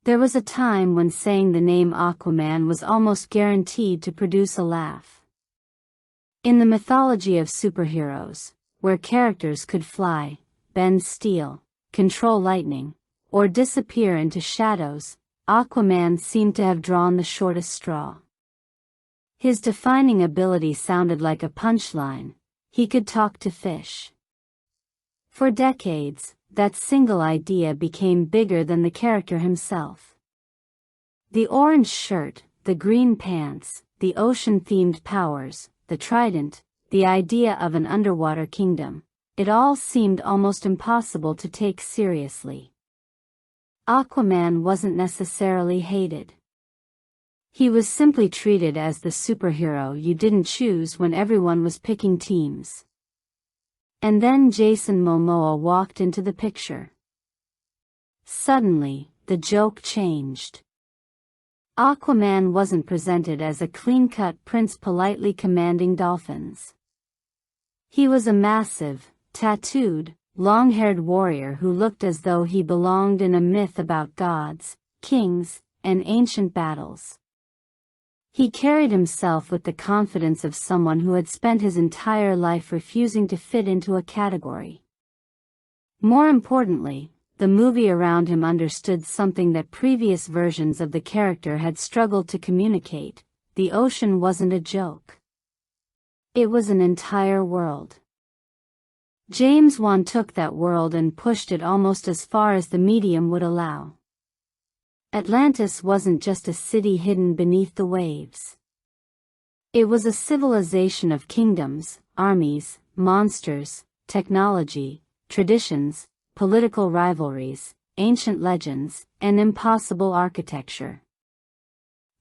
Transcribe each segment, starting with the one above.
There was a time when saying the name Aquaman was almost guaranteed to produce a laugh. In the mythology of superheroes, where characters could fly, bend steel, control lightning, or disappear into shadows, Aquaman seemed to have drawn the shortest straw. His defining ability sounded like a punchline: he could talk to fish. For decades, that single idea became bigger than the character himself. The orange shirt, the green pants, the ocean-themed powers, the trident, the idea of an underwater kingdom, it all seemed almost impossible to take seriously. Aquaman wasn't necessarily hated. He was simply treated as the superhero you didn't choose when everyone was picking teams. And then Jason Momoa walked into the picture. Suddenly, the joke changed. Aquaman wasn't presented as a clean-cut prince politely commanding dolphins. He was a massive, tattooed, long-haired warrior who looked as though he belonged in a myth about gods, kings, and ancient battles. He carried himself with the confidence of someone who had spent his entire life refusing to fit into a category. More importantly, the movie around him understood something that previous versions of the character had struggled to communicate: the ocean wasn't a joke. It was an entire world. James Wan took that world and pushed it almost as far as the medium would allow. Atlantis wasn't just a city hidden beneath the waves. It was a civilization of kingdoms, armies, monsters, technology, traditions, political rivalries, ancient legends, and impossible architecture.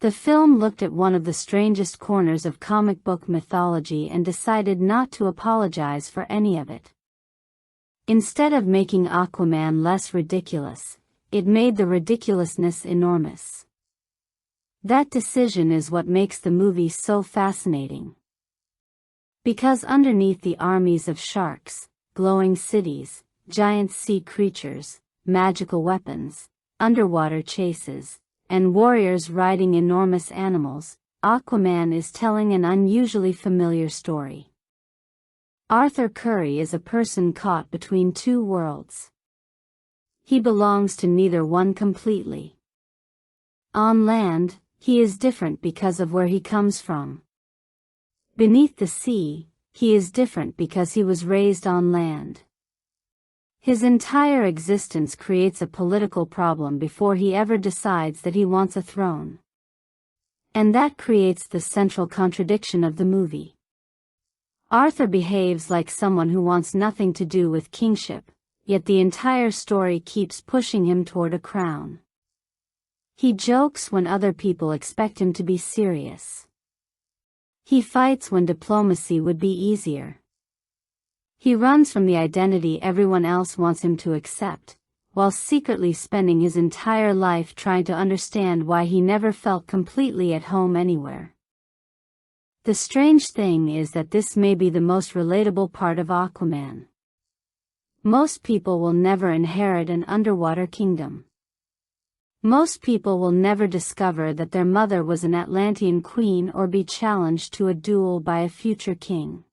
The film looked at one of the strangest corners of comic book mythology and decided not to apologize for any of it. Instead of making Aquaman less ridiculous, it made the ridiculousness enormous. That decision is what makes the movie so fascinating. Because underneath the armies of sharks, glowing cities, giant sea creatures, magical weapons, underwater chases, and warriors riding enormous animals, Aquaman is telling an unusually familiar story. Arthur Curry is a person caught between two worlds. He belongs to neither one completely. On land, he is different because of where he comes from. Beneath the sea, he is different because he was raised on land. His entire existence creates a political problem before he ever decides that he wants a throne. And that creates the central contradiction of the movie. Arthur behaves like someone who wants nothing to do with kingship, yet the entire story keeps pushing him toward a crown. He jokes when other people expect him to be serious. He fights when diplomacy would be easier. He runs from the identity everyone else wants him to accept, while secretly spending his entire life trying to understand why he never felt completely at home anywhere. The strange thing is that this may be the most relatable part of Aquaman. Most people will never inherit an underwater kingdom. Most people will never discover that their mother was an Atlantean queen or be challenged to a duel by a future king.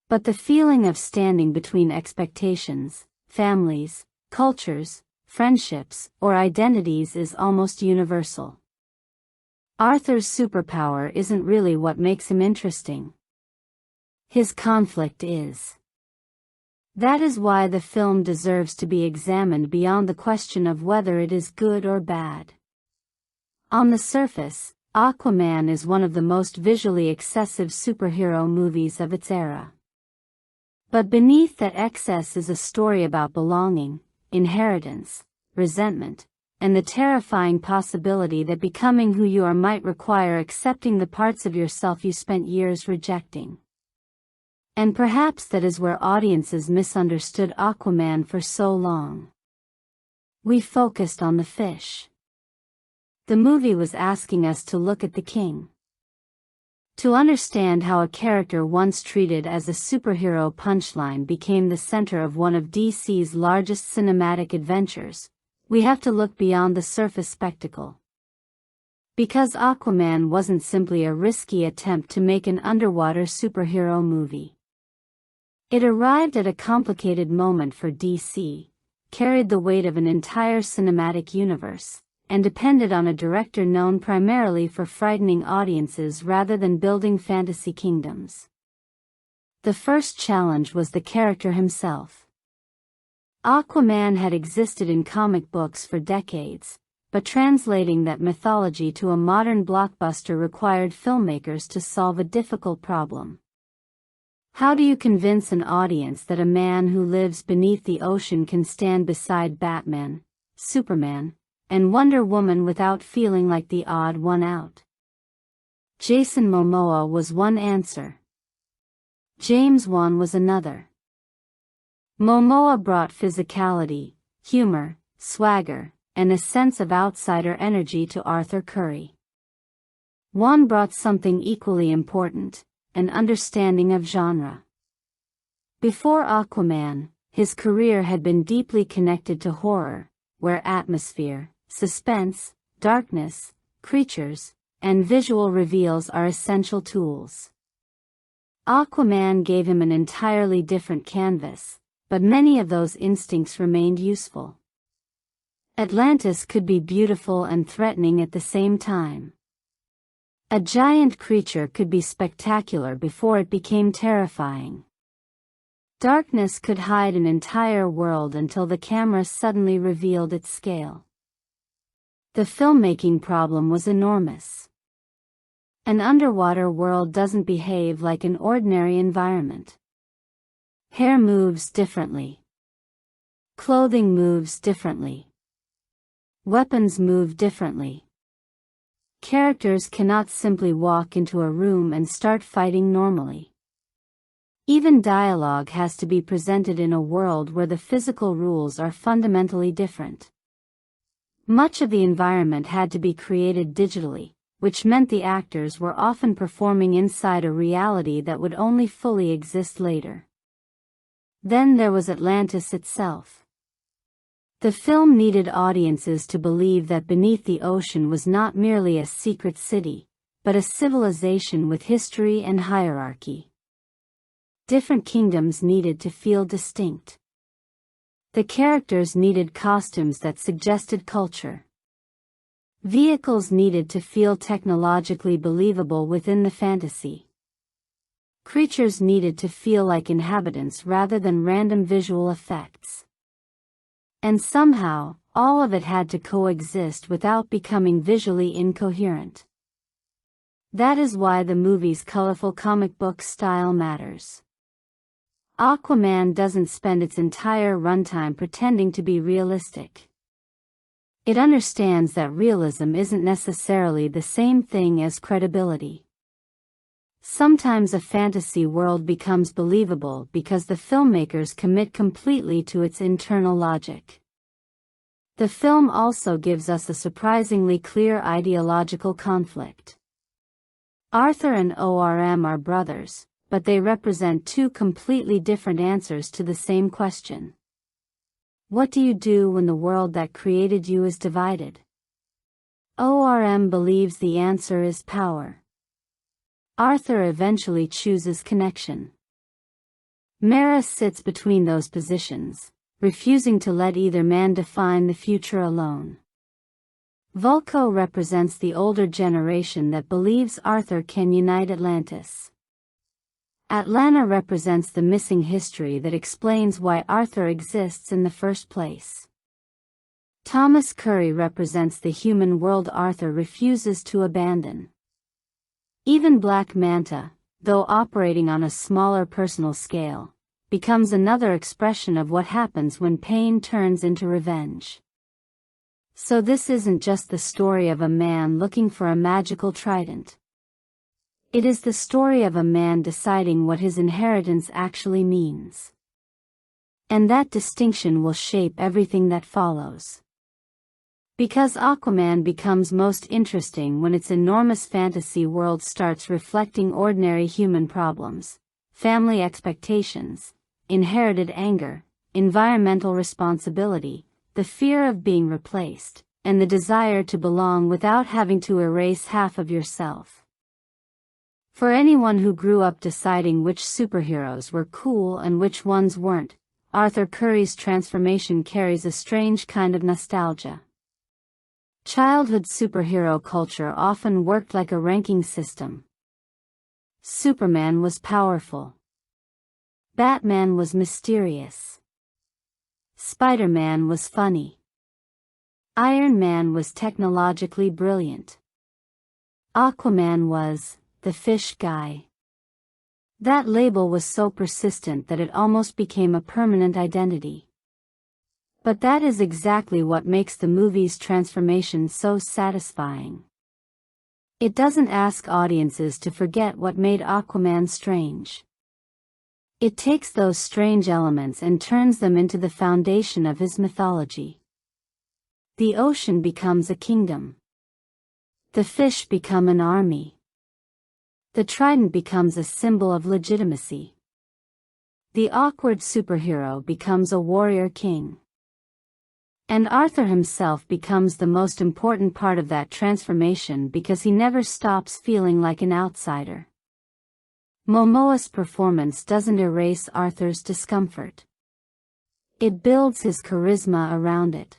But the feeling of standing between expectations, families, cultures, friendships, or identities is almost universal. Arthur's superpower isn't really what makes him interesting. His conflict is. That is why the film deserves to be examined beyond the question of whether it is good or bad. On the surface, Aquaman is one of the most visually excessive superhero movies of its era. But beneath that excess is a story about belonging, inheritance, resentment, and the terrifying possibility that becoming who you are might require accepting the parts of yourself you spent years rejecting. And perhaps that is where audiences misunderstood Aquaman for so long. We focused on the fish. The movie was asking us to look at the king. To understand how a character once treated as a superhero punchline became the center of one of DC's largest cinematic adventures, we have to look beyond the surface spectacle. Because Aquaman wasn't simply a risky attempt to make an underwater superhero movie. It arrived at a complicated moment for DC, carried the weight of an entire cinematic universe, and depended on a director known primarily for frightening audiences rather than building fantasy kingdoms. The first challenge was the character himself. Aquaman had existed in comic books for decades, but translating that mythology to a modern blockbuster required filmmakers to solve a difficult problem. How do you convince an audience that a man who lives beneath the ocean can stand beside Batman, Superman, and Wonder Woman without feeling like the odd one out? Jason Momoa was one answer. James Wan was another. Momoa brought physicality, humor, swagger, and a sense of outsider energy to Arthur Curry. Wan brought something equally important, an understanding of genre. Before Aquaman, his career had been deeply connected to horror, where atmosphere, suspense, darkness, creatures, and visual reveals are essential tools. Aquaman gave him an entirely different canvas, but many of those instincts remained useful. Atlantis could be beautiful and threatening at the same time. A giant creature could be spectacular before it became terrifying. Darkness could hide an entire world until the camera suddenly revealed its scale. The filmmaking problem was enormous. An underwater world doesn't behave like an ordinary environment. Hair moves differently. Clothing moves differently. Weapons move differently. Characters cannot simply walk into a room and start fighting normally. Even dialogue has to be presented in a world where the physical rules are fundamentally different. Much of the environment had to be created digitally, which meant the actors were often performing inside a reality that would only fully exist later. Then there was Atlantis itself. The film needed audiences to believe that beneath the ocean was not merely a secret city, but a civilization with history and hierarchy. Different kingdoms needed to feel distinct. The characters needed costumes that suggested culture. Vehicles needed to feel technologically believable within the fantasy. Creatures needed to feel like inhabitants rather than random visual effects. And somehow, all of it had to coexist without becoming visually incoherent. That is why the movie's colorful comic book style matters. Aquaman doesn't spend its entire runtime pretending to be realistic. It understands that realism isn't necessarily the same thing as credibility. Sometimes a fantasy world becomes believable because the filmmakers commit completely to its internal logic. The film also gives us a surprisingly clear ideological conflict. Arthur and ORM are brothers, but they represent two completely different answers to the same question. What do you do when the world that created you is divided? ORM believes the answer is power. Arthur eventually chooses connection. Mera sits between those positions, refusing to let either man define the future alone. Vulko represents the older generation that believes Arthur can unite Atlantis. Atlanta represents the missing history that explains why Arthur exists in the first place. Thomas Curry represents the human world Arthur refuses to abandon. Even Black Manta, though operating on a smaller personal scale, becomes another expression of what happens when pain turns into revenge. So this isn't just the story of a man looking for a magical trident. It is the story of a man deciding what his inheritance actually means. And that distinction will shape everything that follows. Because Aquaman becomes most interesting when its enormous fantasy world starts reflecting ordinary human problems, family expectations, inherited anger, environmental responsibility, the fear of being replaced, and the desire to belong without having to erase half of yourself. For anyone who grew up deciding which superheroes were cool and which ones weren't, Arthur Curry's transformation carries a strange kind of nostalgia. Childhood superhero culture often worked like a ranking system. Superman was powerful. Batman was mysterious. Spider-Man was funny. Iron Man was technologically brilliant. Aquaman was the fish guy. That label was so persistent that it almost became a permanent identity. But that is exactly what makes the movie's transformation so satisfying. It doesn't ask audiences to forget what made Aquaman strange. It takes those strange elements and turns them into the foundation of his mythology. The ocean becomes a kingdom. The fish become an army. The trident becomes a symbol of legitimacy. The awkward superhero becomes a warrior king. And Arthur himself becomes the most important part of that transformation because he never stops feeling like an outsider. Momoa's performance doesn't erase Arthur's discomfort. It builds his charisma around it.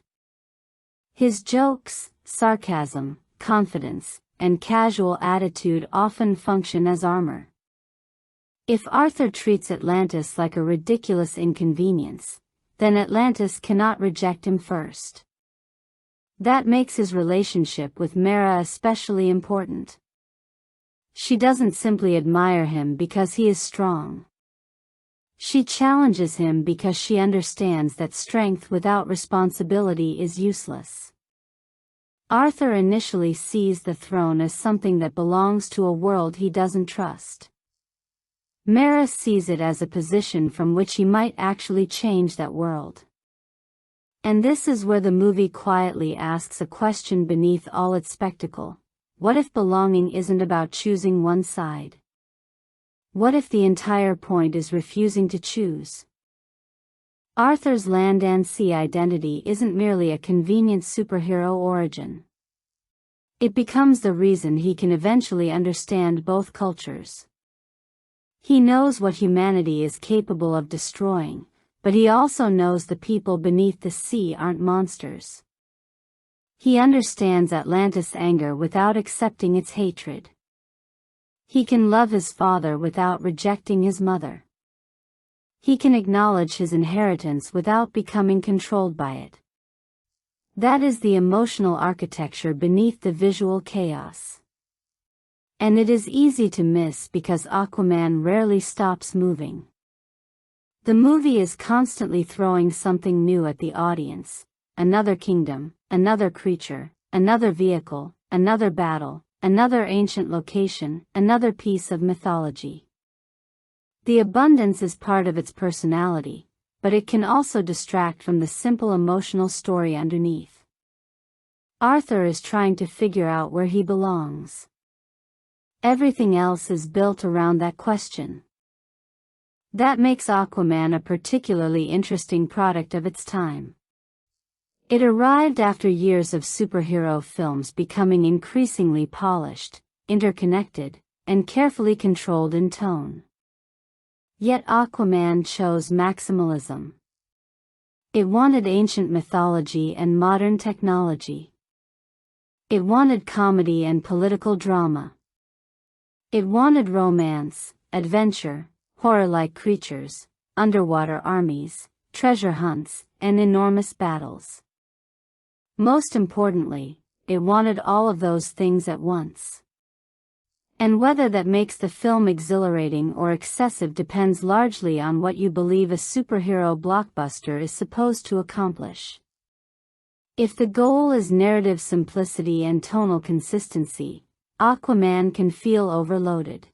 His jokes, sarcasm, confidence, and casual attitude often function as armor. If Arthur treats Atlantis like a ridiculous inconvenience, then Atlantis cannot reject him first. That makes his relationship with Mera especially important. She doesn't simply admire him because he is strong. She challenges him because she understands that strength without responsibility is useless. Arthur initially sees the throne as something that belongs to a world he doesn't trust. Mera sees it as a position from which he might actually change that world. And this is where the movie quietly asks a question beneath all its spectacle. What if belonging isn't about choosing one side? What if the entire point is refusing to choose? Arthur's land and sea identity isn't merely a convenient superhero origin. It becomes the reason he can eventually understand both cultures. He knows what humanity is capable of destroying, but he also knows the people beneath the sea aren't monsters. He understands Atlantis' anger without accepting its hatred. He can love his father without rejecting his mother. He can acknowledge his inheritance without becoming controlled by it. That is the emotional architecture beneath the visual chaos. And it is easy to miss because Aquaman rarely stops moving. The movie is constantly throwing something new at the audience. Another kingdom, another creature, another vehicle, another battle, another ancient location, another piece of mythology. The abundance is part of its personality, but it can also distract from the simple emotional story underneath. Arthur is trying to figure out where he belongs. Everything else is built around that question. That makes Aquaman a particularly interesting product of its time. It arrived after years of superhero films becoming increasingly polished, interconnected, and carefully controlled in tone. Yet Aquaman chose maximalism. It wanted ancient mythology and modern technology. It wanted comedy and political drama. It wanted romance, adventure, horror-like creatures, underwater armies, treasure hunts, and enormous battles. Most importantly, it wanted all of those things at once. And whether that makes the film exhilarating or excessive depends largely on what you believe a superhero blockbuster is supposed to accomplish. If the goal is narrative simplicity and tonal consistency, Aquaman can feel overloaded.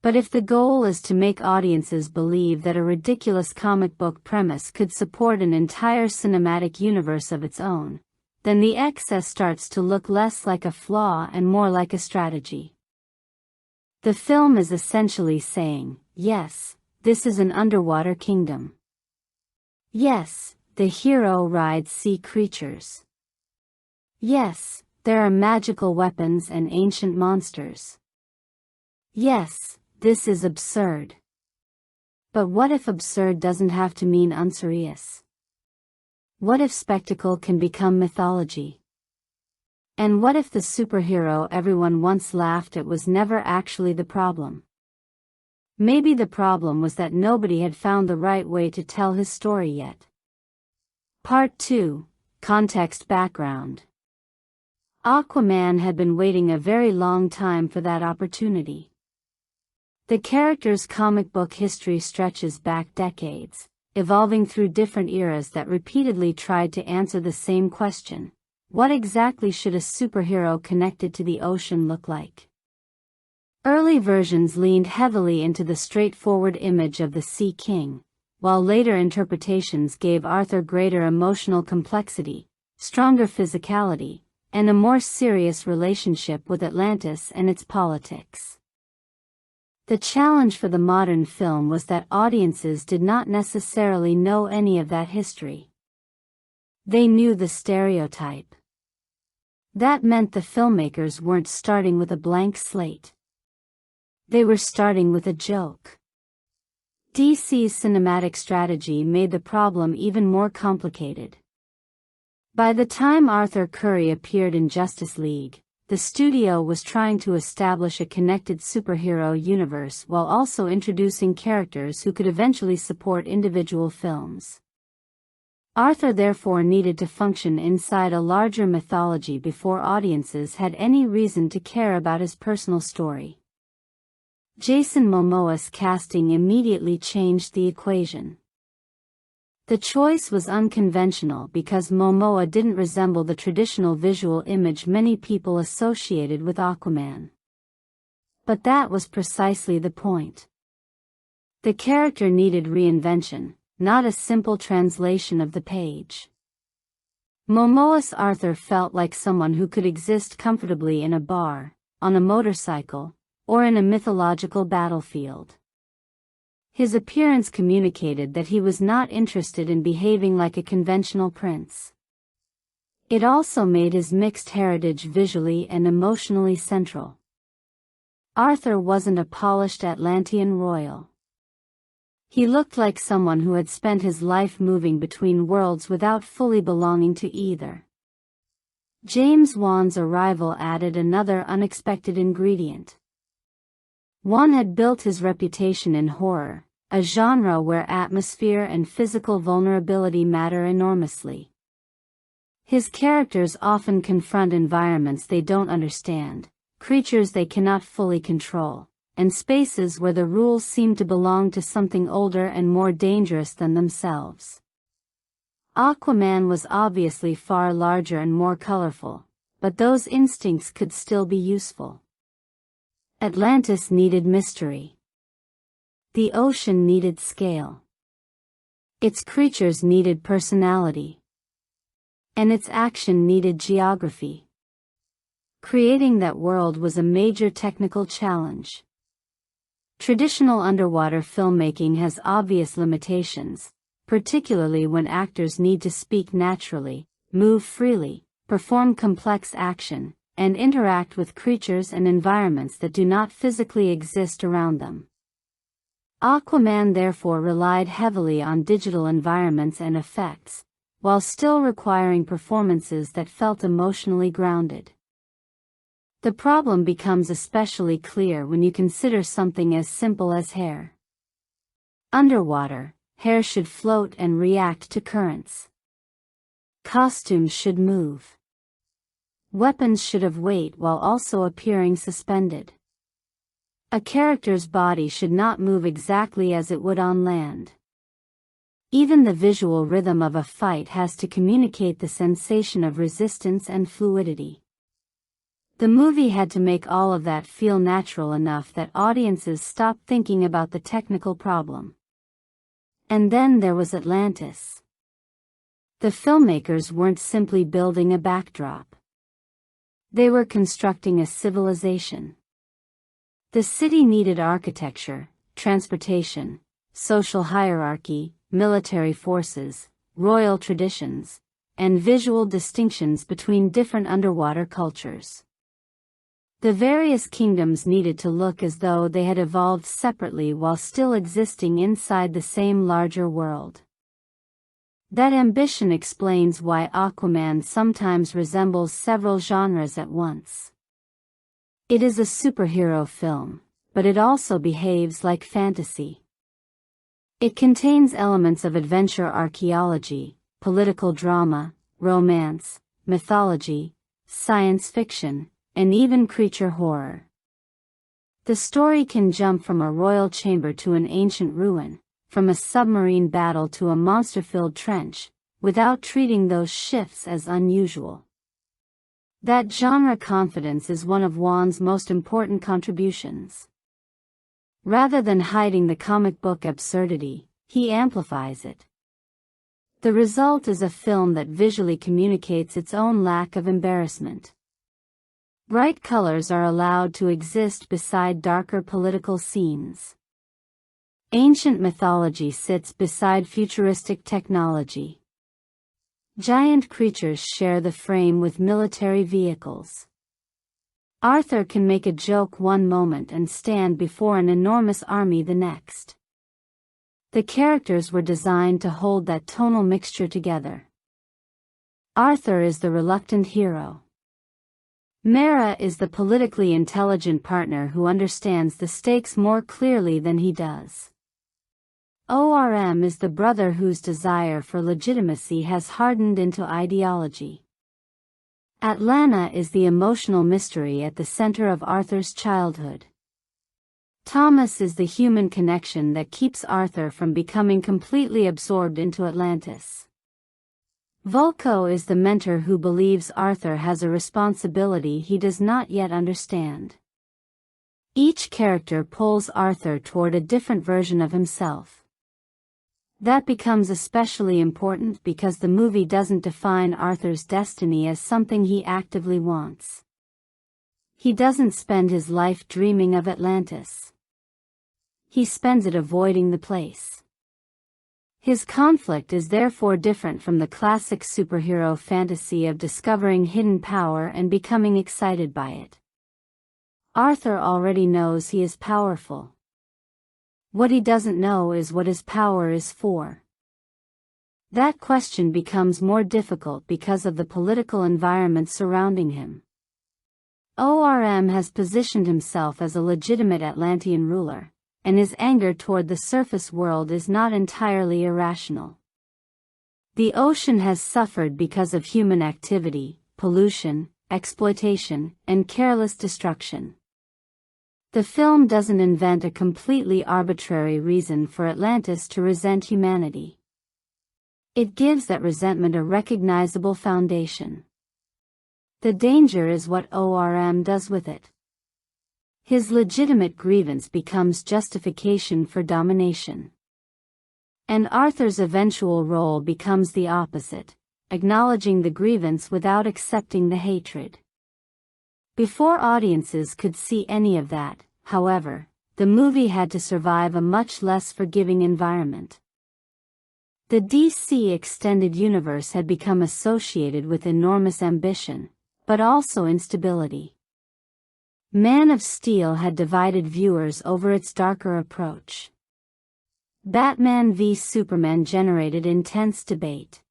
But if the goal is to make audiences believe that a ridiculous comic book premise could support an entire cinematic universe of its own, then the excess starts to look less like a flaw and more like a strategy. The film is essentially saying, yes, this is an underwater kingdom. Yes, the hero rides sea creatures. Yes, there are magical weapons and ancient monsters. Yes, this is absurd. But what if absurd doesn't have to mean unserious? What if spectacle can become mythology? And what if the superhero everyone once laughed at was never actually the problem? Maybe the problem was that nobody had found the right way to tell his story yet. Part 2. Context Background. Aquaman had been waiting a very long time for that opportunity. The character's comic book history stretches back decades, evolving through different eras that repeatedly tried to answer the same question: what exactly should a superhero connected to the ocean look like? Early versions leaned heavily into the straightforward image of the Sea King, while later interpretations gave Arthur greater emotional complexity, stronger physicality, and a more serious relationship with Atlantis and its politics. The challenge for the modern film was that audiences did not necessarily know any of that history. They knew the stereotype. That meant the filmmakers weren't starting with a blank slate. They were starting with a joke. DC's cinematic strategy made the problem even more complicated. By the time Arthur Curry appeared in Justice League, the studio was trying to establish a connected superhero universe while also introducing characters who could eventually support individual films. Arthur therefore needed to function inside a larger mythology before audiences had any reason to care about his personal story. Jason Momoa's casting immediately changed the equation. The choice was unconventional because Momoa didn't resemble the traditional visual image many people associated with Aquaman. But that was precisely the point. The character needed reinvention, not a simple translation of the page. Momoa's Arthur felt like someone who could exist comfortably in a bar, on a motorcycle, or in a mythological battlefield. His appearance communicated that he was not interested in behaving like a conventional prince. It also made his mixed heritage visually and emotionally central. Arthur wasn't a polished Atlantean royal. He looked like someone who had spent his life moving between worlds without fully belonging to either. James Wan's arrival added another unexpected ingredient. Wan had built his reputation in horror, a genre where atmosphere and physical vulnerability matter enormously. His characters often confront environments they don't understand, creatures they cannot fully control, and spaces where the rules seem to belong to something older and more dangerous than themselves. Aquaman was obviously far larger and more colorful, but those instincts could still be useful. Atlantis needed mystery. The ocean needed scale. Its creatures needed personality. And its action needed geography. Creating that world was a major technical challenge. Traditional underwater filmmaking has obvious limitations, particularly when actors need to speak naturally, move freely, perform complex action, and interact with creatures and environments that do not physically exist around them. Aquaman therefore relied heavily on digital environments and effects, while still requiring performances that felt emotionally grounded. The problem becomes especially clear when you consider something as simple as hair. Underwater, hair should float and react to currents. Costumes should move. Weapons should have weight while also appearing suspended. A character's body should not move exactly as it would on land. Even the visual rhythm of a fight has to communicate the sensation of resistance and fluidity. The movie had to make all of that feel natural enough that audiences stopped thinking about the technical problem. And then there was Atlantis. The filmmakers weren't simply building a backdrop. They were constructing a civilization. The city needed architecture, transportation, social hierarchy, military forces, royal traditions, and visual distinctions between different underwater cultures. The various kingdoms needed to look as though they had evolved separately while still existing inside the same larger world. That ambition explains why Aquaman sometimes resembles several genres at once. It is a superhero film, but it also behaves like fantasy. It contains elements of adventure archaeology, political drama, romance, mythology, science fiction, and even creature horror. The story can jump from a royal chamber to an ancient ruin, from a submarine battle to a monster-filled trench, without treating those shifts as unusual. That genre confidence is one of Wan's most important contributions. Rather than hiding the comic book absurdity, he amplifies it. The result is a film that visually communicates its own lack of embarrassment. Bright colors are allowed to exist beside darker political scenes. Ancient mythology sits beside futuristic technology. Giant creatures share the frame with military vehicles. Arthur can make a joke one moment and stand before an enormous army the next. The characters were designed to hold that tonal mixture together. Arthur is the reluctant hero. Mera is the politically intelligent partner who understands the stakes more clearly than he does. ORM is the brother whose desire for legitimacy has hardened into ideology. Atlanta is the emotional mystery at the center of Arthur's childhood. Thomas is the human connection that keeps Arthur from becoming completely absorbed into Atlantis. Vulko is the mentor who believes Arthur has a responsibility he does not yet understand. Each character pulls Arthur toward a different version of himself. That becomes especially important because the movie doesn't define Arthur's destiny as something he actively wants. He doesn't spend his life dreaming of Atlantis. He spends it avoiding the place. His conflict is therefore different from the classic superhero fantasy of discovering hidden power and becoming excited by it. Arthur already knows he is powerful. What he doesn't know is what his power is for. That question becomes more difficult because of the political environment surrounding him. ORM has positioned himself as a legitimate Atlantean ruler, and his anger toward the surface world is not entirely irrational. The ocean has suffered because of human activity, pollution, exploitation, and careless destruction. The film doesn't invent a completely arbitrary reason for Atlantis to resent humanity. It gives that resentment a recognizable foundation. The danger is what ORM does with it. His legitimate grievance becomes justification for domination. And Arthur's eventual role becomes the opposite, acknowledging the grievance without accepting the hatred. Before audiences could see any of that, however, the movie had to survive a much less forgiving environment. The DC extended universe had become associated with enormous ambition, but also instability. Man of Steel had divided viewers over its darker approach. Batman v Superman generated intense debate.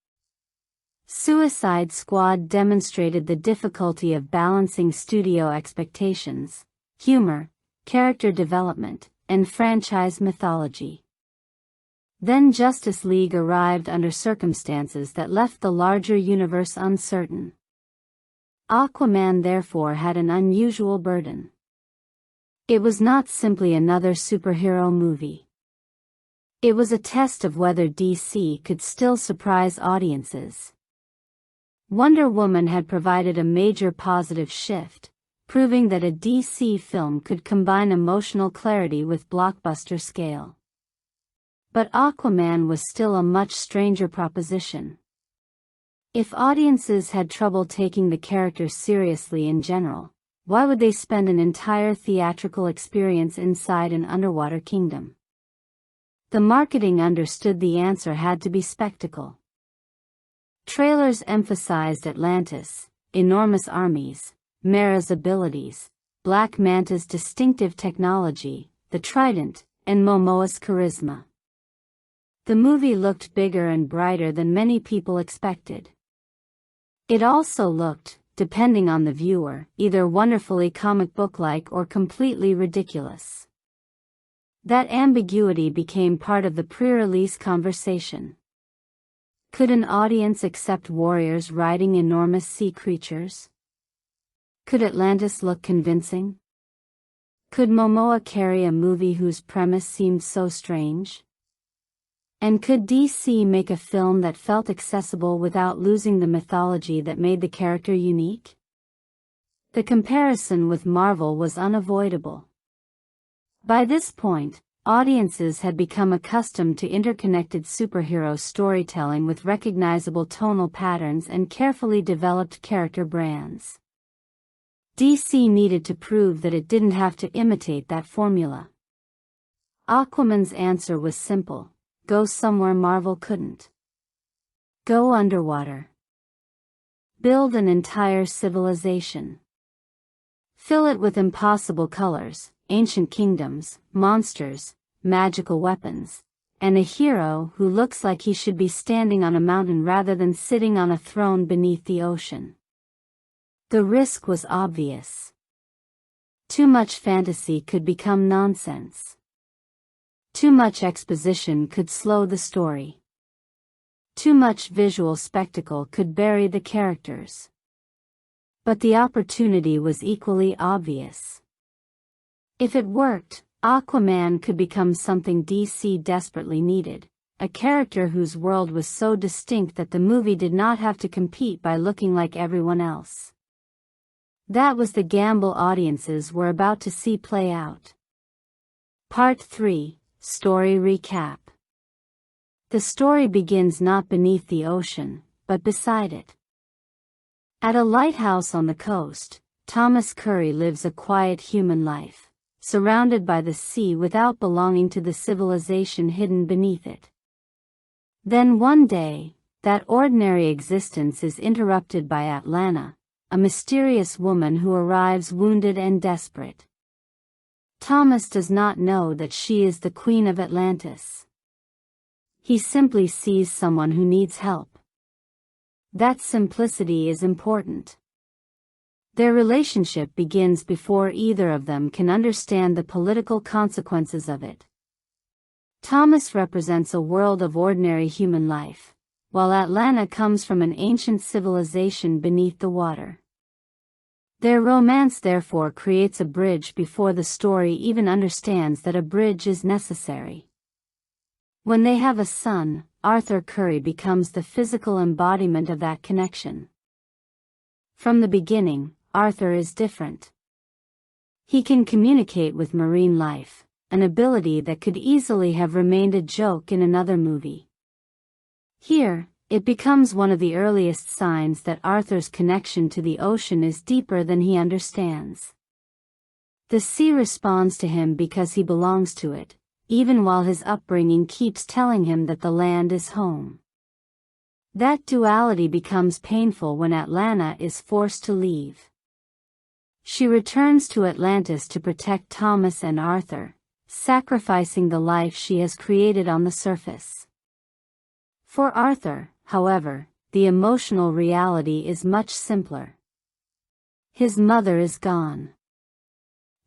Suicide Squad demonstrated the difficulty of balancing studio expectations, humor, character development, and franchise mythology. Then Justice League arrived under circumstances that left the larger universe uncertain. Aquaman therefore had an unusual burden. It was not simply another superhero movie. It was a test of whether DC could still surprise audiences. Wonder Woman had provided a major positive shift, proving that a DC film could combine emotional clarity with blockbuster scale. But Aquaman was still a much stranger proposition. If audiences had trouble taking the character seriously in general, why would they spend an entire theatrical experience inside an underwater kingdom? The marketing understood the answer had to be spectacle. Trailers emphasized Atlantis, enormous armies, Mera's abilities, Black Manta's distinctive technology, the trident, and Momoa's charisma. The movie looked bigger and brighter than many people expected. It also looked, depending on the viewer, either wonderfully comic book-like or completely ridiculous. That ambiguity became part of the pre-release conversation. Could an audience accept warriors riding enormous sea creatures? Could Atlantis look convincing? Could Momoa carry a movie whose premise seemed so strange? And could DC make a film that felt accessible without losing the mythology that made the character unique? The comparison with Marvel was unavoidable. By this point, audiences had become accustomed to interconnected superhero storytelling with recognizable tonal patterns and carefully developed character brands. DC needed to prove that it didn't have to imitate that formula. Aquaman's answer was simple: go somewhere Marvel couldn't. Go underwater. Build an entire civilization. Fill it with impossible colors, ancient kingdoms, monsters, magical weapons, and a hero who looks like he should be standing on a mountain rather than sitting on a throne beneath the ocean. The risk was obvious. Too much fantasy could become nonsense. Too much exposition could slow the story. Too much visual spectacle could bury the characters. But the opportunity was equally obvious. If it worked, Aquaman could become something DC desperately needed, a character whose world was so distinct that the movie did not have to compete by looking like everyone else. That was the gamble audiences were about to see play out. Part 3, Story Recap. The story begins not beneath the ocean, but beside it. At a lighthouse on the coast, Thomas Curry lives a quiet human life, surrounded by the sea without belonging to the civilization hidden beneath it. Then one day, that ordinary existence is interrupted by Atlanta, a mysterious woman who arrives wounded and desperate. Thomas does not know that she is the Queen of Atlantis. He simply sees someone who needs help. That simplicity is important. Their relationship begins before either of them can understand the political consequences of it. Thomas represents a world of ordinary human life, while Atlanta comes from an ancient civilization beneath the water. Their romance therefore creates a bridge before the story even understands that a bridge is necessary. When they have a son, Arthur Curry becomes the physical embodiment of that connection. From the beginning, Arthur is different. He can communicate with marine life, an ability that could easily have remained a joke in another movie. Here, it becomes one of the earliest signs that Arthur's connection to the ocean is deeper than he understands. The sea responds to him because he belongs to it, even while his upbringing keeps telling him that the land is home. That duality becomes painful when Atlanta is forced to leave. She returns to Atlantis to protect Thomas and Arthur, sacrificing the life she has created on the surface. For Arthur, however, the emotional reality is much simpler. His mother is gone.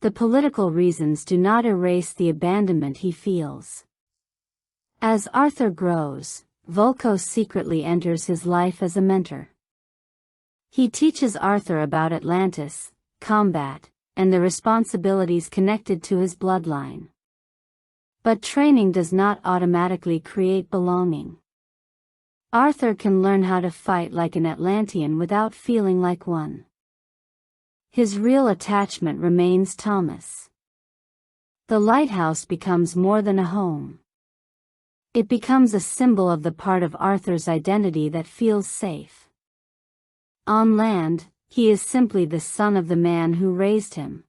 The political reasons do not erase the abandonment he feels. As Arthur grows, Vulko secretly enters his life as a mentor. He teaches Arthur about Atlantis, combat, and the responsibilities connected to his bloodline. But training does not automatically create belonging. Arthur can learn how to fight like an Atlantean without feeling like one. His real attachment remains Thomas. The lighthouse becomes more than a home. It becomes a symbol of the part of Arthur's identity that feels safe. On land, he is simply the son of the man who raised him.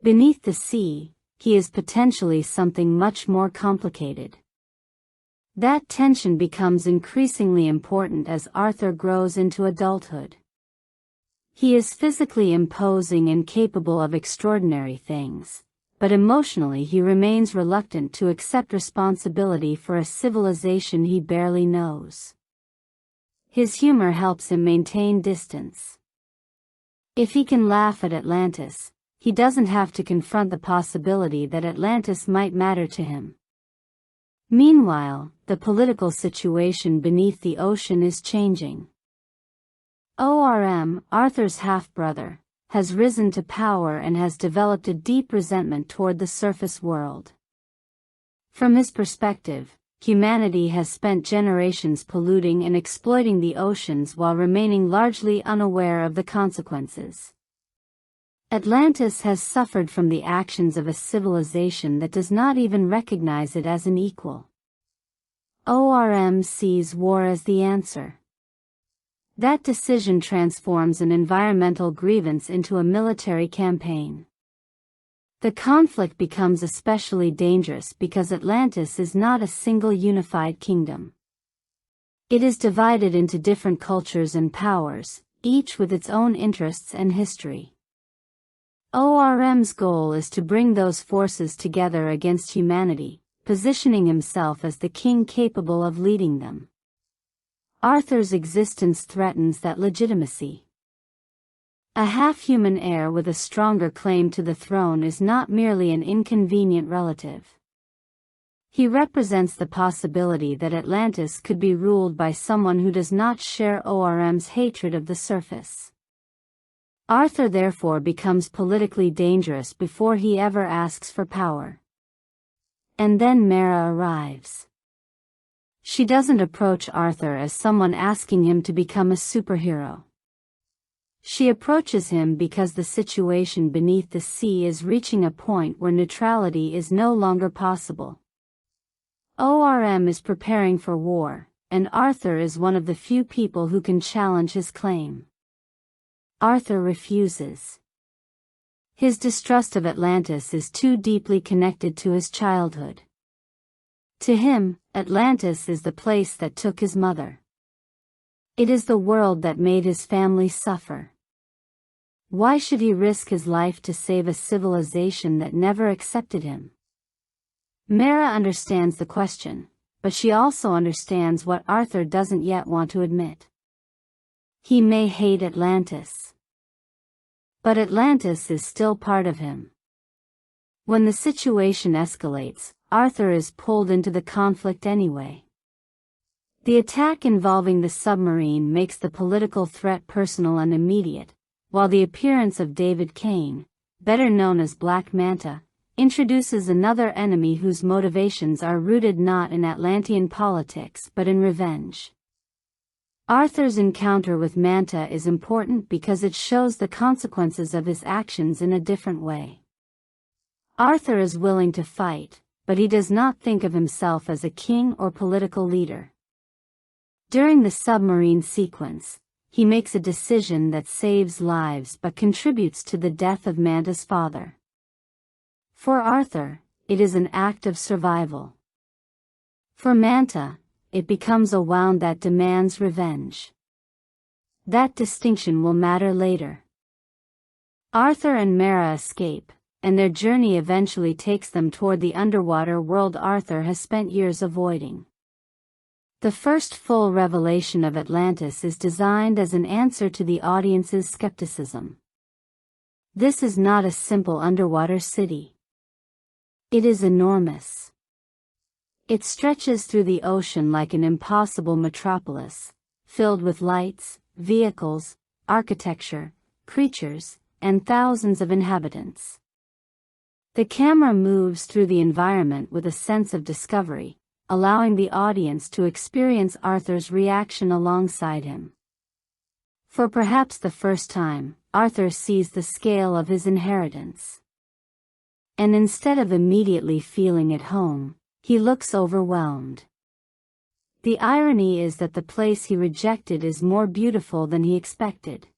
Beneath the sea, he is potentially something much more complicated. That tension becomes increasingly important as Arthur grows into adulthood. He is physically imposing and capable of extraordinary things, but emotionally he remains reluctant to accept responsibility for a civilization he barely knows. His humor helps him maintain distance. If he can laugh at Atlantis, he doesn't have to confront the possibility that Atlantis might matter to him. Meanwhile, the political situation beneath the ocean is changing. ORM, Arthur's half-brother, has risen to power and has developed a deep resentment toward the surface world. From his perspective, humanity has spent generations polluting and exploiting the oceans while remaining largely unaware of the consequences. Atlantis has suffered from the actions of a civilization that does not even recognize it as an equal. ORM sees war as the answer. That decision transforms an environmental grievance into a military campaign. The conflict becomes especially dangerous because Atlantis is not a single unified kingdom. It is divided into different cultures and powers, each with its own interests and history. ORM's goal is to bring those forces together against humanity, positioning himself as the king capable of leading them. Arthur's existence threatens that legitimacy. A half-human heir with a stronger claim to the throne is not merely an inconvenient relative. He represents the possibility that Atlantis could be ruled by someone who does not share ORM's hatred of the surface. Arthur therefore becomes politically dangerous before he ever asks for power. And then Mera arrives. She doesn't approach Arthur as someone asking him to become a superhero. She approaches him because the situation beneath the sea is reaching a point where neutrality is no longer possible. ORM is preparing for war, and Arthur is one of the few people who can challenge his claim. Arthur refuses. His distrust of Atlantis is too deeply connected to his childhood. To him, Atlantis is the place that took his mother. It is the world that made his family suffer. Why should he risk his life to save a civilization that never accepted him? Mera understands the question, but she also understands what Arthur doesn't yet want to admit. He may hate Atlantis, but Atlantis is still part of him. When the situation escalates, Arthur is pulled into the conflict anyway. The attack involving the submarine makes the political threat personal and immediate, while the appearance of David Kane, better known as Black Manta, introduces another enemy whose motivations are rooted not in Atlantean politics but in revenge. Arthur's encounter with Manta is important because it shows the consequences of his actions in a different way. Arthur is willing to fight, but he does not think of himself as a king or political leader. During the submarine sequence, he makes a decision that saves lives but contributes to the death of Manta's father. For Arthur, it is an act of survival. For Manta, it becomes a wound that demands revenge. That distinction will matter later. Arthur and Mera escape, and their journey eventually takes them toward the underwater world Arthur has spent years avoiding. The first full revelation of Atlantis is designed as an answer to the audience's skepticism. This is not a simple underwater city. It is enormous. It stretches through the ocean like an impossible metropolis, filled with lights, vehicles, architecture, creatures, and thousands of inhabitants. The camera moves through the environment with a sense of discovery, allowing the audience to experience Arthur's reaction alongside him. For perhaps the first time, Arthur sees the scale of his inheritance. And instead of immediately feeling at home, he looks overwhelmed. The irony is that the place he rejected is more beautiful than he expected.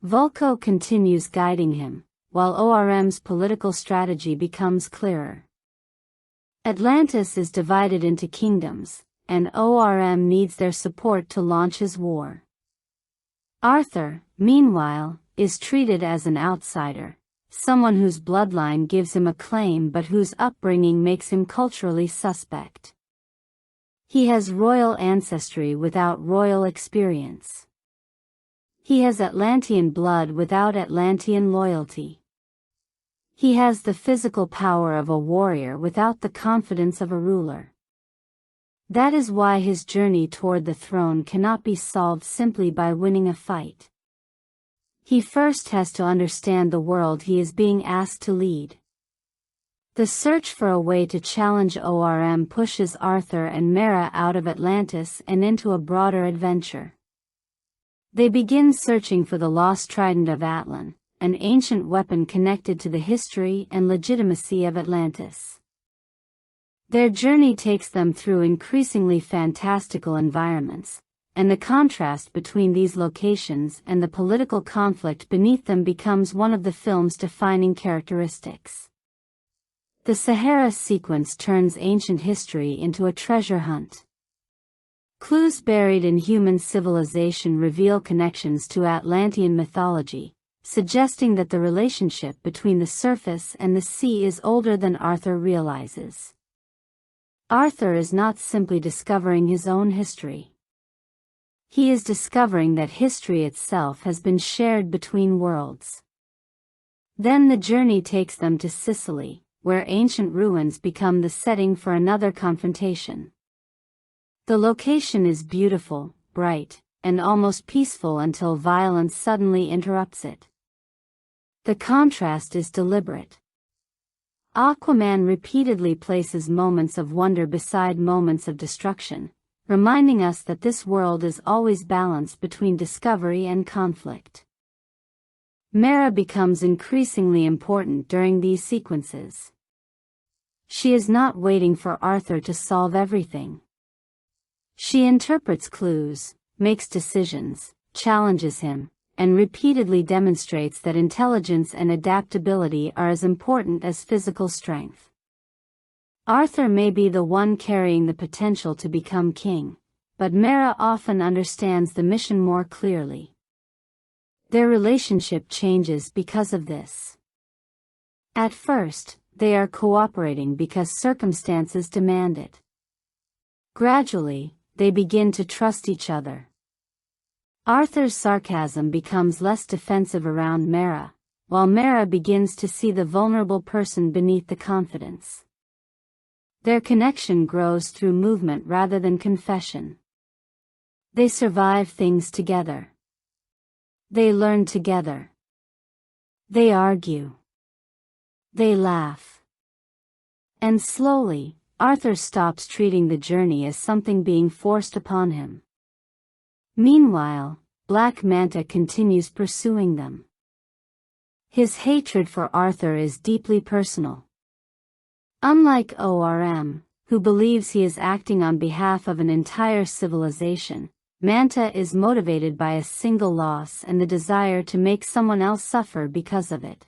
Vulko continues guiding him, while ORM's political strategy becomes clearer. Atlantis is divided into kingdoms, and ORM needs their support to launch his war. Arthur, meanwhile, is treated as an outsider, someone whose bloodline gives him a claim but whose upbringing makes him culturally suspect. He has royal ancestry without royal experience. He has Atlantean blood without Atlantean loyalty. He has the physical power of a warrior without the confidence of a ruler. That is why his journey toward the throne cannot be solved simply by winning a fight. He first has to understand the world he is being asked to lead. The search for a way to challenge ORM pushes Arthur and Mera out of Atlantis and into a broader adventure. They begin searching for the lost trident of Atlan, an ancient weapon connected to the history and legitimacy of Atlantis. Their journey takes them through increasingly fantastical environments, and the contrast between these locations and the political conflict beneath them becomes one of the film's defining characteristics. The Sahara sequence turns ancient history into a treasure hunt. Clues buried in human civilization reveal connections to Atlantean mythology, suggesting that the relationship between the surface and the sea is older than Arthur realizes. Arthur is not simply discovering his own history. He is discovering that history itself has been shared between worlds. Then the journey takes them to Sicily, where ancient ruins become the setting for another confrontation. The location is beautiful, bright, and almost peaceful until violence suddenly interrupts it. The contrast is deliberate. Aquaman repeatedly places moments of wonder beside moments of destruction, reminding us that this world is always balanced between discovery and conflict. Mera becomes increasingly important during these sequences. She is not waiting for Arthur to solve everything. She interprets clues, makes decisions, challenges him, and repeatedly demonstrates that intelligence and adaptability are as important as physical strength. Arthur may be the one carrying the potential to become king, but Mera often understands the mission more clearly. Their relationship changes because of this. At first, they are cooperating because circumstances demand it. Gradually, they begin to trust each other. Arthur's sarcasm becomes less defensive around Mera, while Mera begins to see the vulnerable person beneath the confidence. Their connection grows through movement rather than confession. They survive things together. They learn together. They argue. They laugh. And slowly, Arthur stops treating the journey as something being forced upon him. Meanwhile, Black Manta continues pursuing them. His hatred for Arthur is deeply personal. Unlike ORM, who believes he is acting on behalf of an entire civilization, Manta is motivated by a single loss and the desire to make someone else suffer because of it.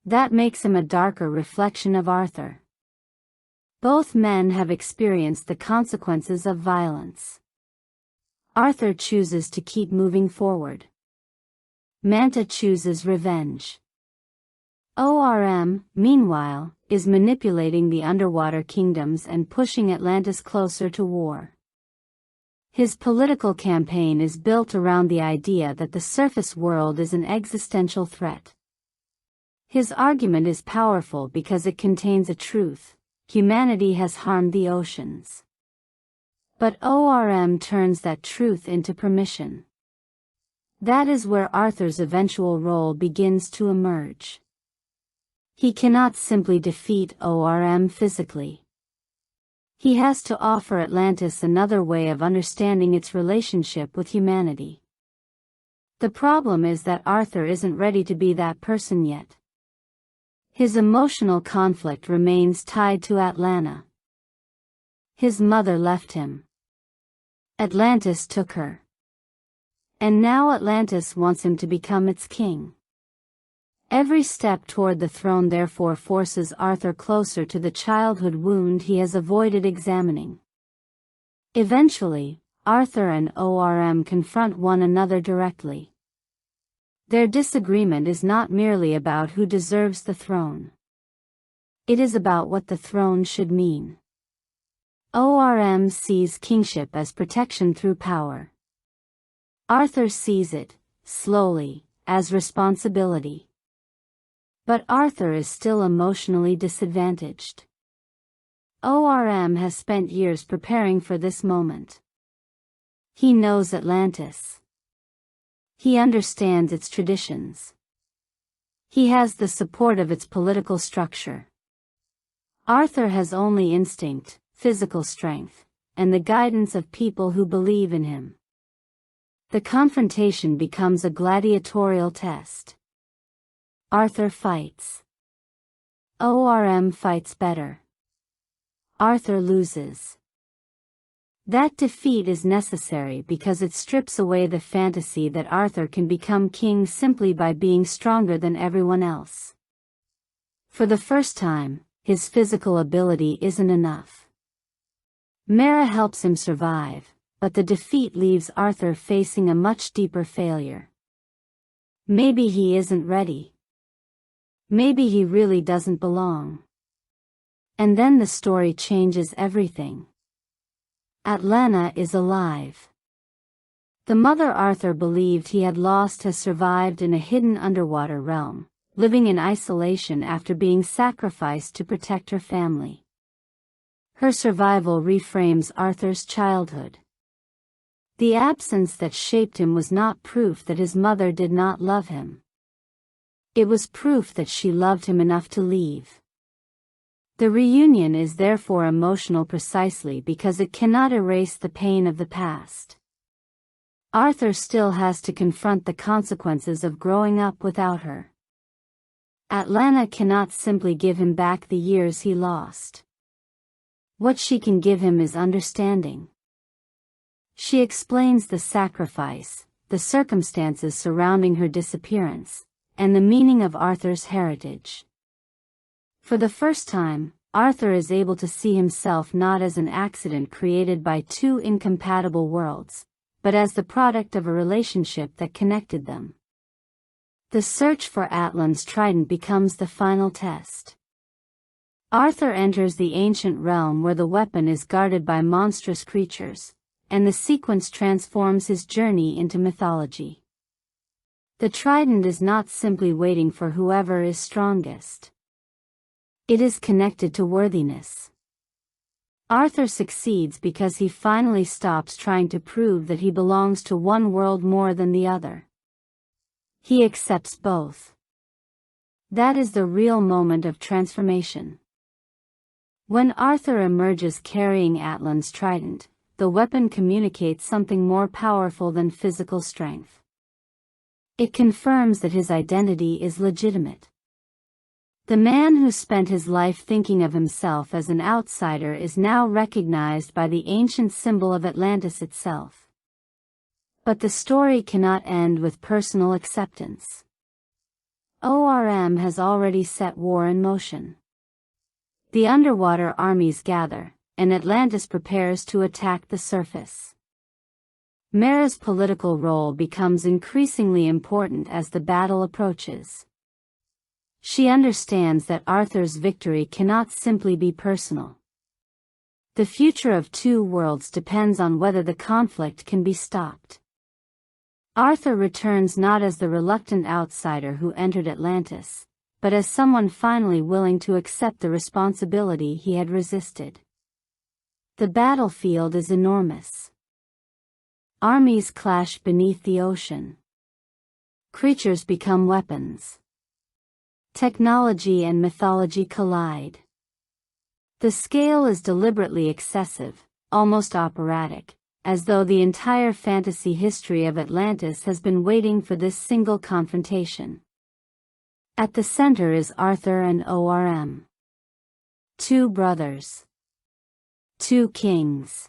That makes him a darker reflection of Arthur. Both men have experienced the consequences of violence. Arthur chooses to keep moving forward. Manta chooses revenge. ORM, meanwhile, is manipulating the underwater kingdoms and pushing Atlantis closer to war. His political campaign is built around the idea that the surface world is an existential threat. His argument is powerful because it contains a truth: humanity has harmed the oceans. But ORM turns that truth into permission. That is where Arthur's eventual role begins to emerge. He cannot simply defeat ORM physically. He has to offer Atlantis another way of understanding its relationship with humanity. The problem is that Arthur isn't ready to be that person yet. His emotional conflict remains tied to Atlanta. His mother left him. Atlantis took her. And now Atlantis wants him to become its king. Every step toward the throne therefore forces Arthur closer to the childhood wound he has avoided examining. Eventually, Arthur and ORM confront one another directly. Their disagreement is not merely about who deserves the throne. It is about what the throne should mean. ORM sees kingship as protection through power. Arthur sees it, slowly, as responsibility. But Arthur is still emotionally disadvantaged. ORM has spent years preparing for this moment. He knows Atlantis. He understands its traditions. He has the support of its political structure. Arthur has only instinct, physical strength, and the guidance of people who believe in him. The confrontation becomes a gladiatorial test. Arthur fights. ORM fights better. Arthur loses. That defeat is necessary because it strips away the fantasy that Arthur can become king simply by being stronger than everyone else. For the first time, his physical ability isn't enough. Mera helps him survive, but the defeat leaves Arthur facing a much deeper failure. Maybe he isn't ready. Maybe he really doesn't belong. And then the story changes everything. Atlanta is alive. The mother Arthur believed he had lost has survived in a hidden underwater realm, living in isolation after being sacrificed to protect her family. Her survival reframes Arthur's childhood. The absence that shaped him was not proof that his mother did not love him. It was proof that she loved him enough to leave. The reunion is therefore emotional precisely because it cannot erase the pain of the past. Arthur still has to confront the consequences of growing up without her. Atlanta cannot simply give him back the years he lost. What she can give him is understanding. She explains the sacrifice, the circumstances surrounding her disappearance, and the meaning of Arthur's heritage. For the first time, Arthur is able to see himself not as an accident created by two incompatible worlds, but as the product of a relationship that connected them. The search for Atlan's trident becomes the final test. Arthur enters the ancient realm where the weapon is guarded by monstrous creatures, and the sequence transforms his journey into mythology. The trident is not simply waiting for whoever is strongest. It is connected to worthiness. Arthur succeeds because he finally stops trying to prove that he belongs to one world more than the other. He accepts both. That is the real moment of transformation. When Arthur emerges carrying Atlan's trident, the weapon communicates something more powerful than physical strength. It confirms that his identity is legitimate. The man who spent his life thinking of himself as an outsider is now recognized by the ancient symbol of Atlantis itself. But the story cannot end with personal acceptance. ORM has already set war in motion. The underwater armies gather, and Atlantis prepares to attack the surface. Mera's political role becomes increasingly important as the battle approaches. She understands that Arthur's victory cannot simply be personal. The future of two worlds depends on whether the conflict can be stopped. Arthur returns not as the reluctant outsider who entered Atlantis, but as someone finally willing to accept the responsibility he had resisted. The battlefield is enormous. Armies clash beneath the ocean. Creatures become weapons. Technology and mythology collide. The scale is deliberately excessive, almost operatic, as though the entire fantasy history of Atlantis has been waiting for this single confrontation. At the center is Arthur and ORM. Two brothers. Two kings.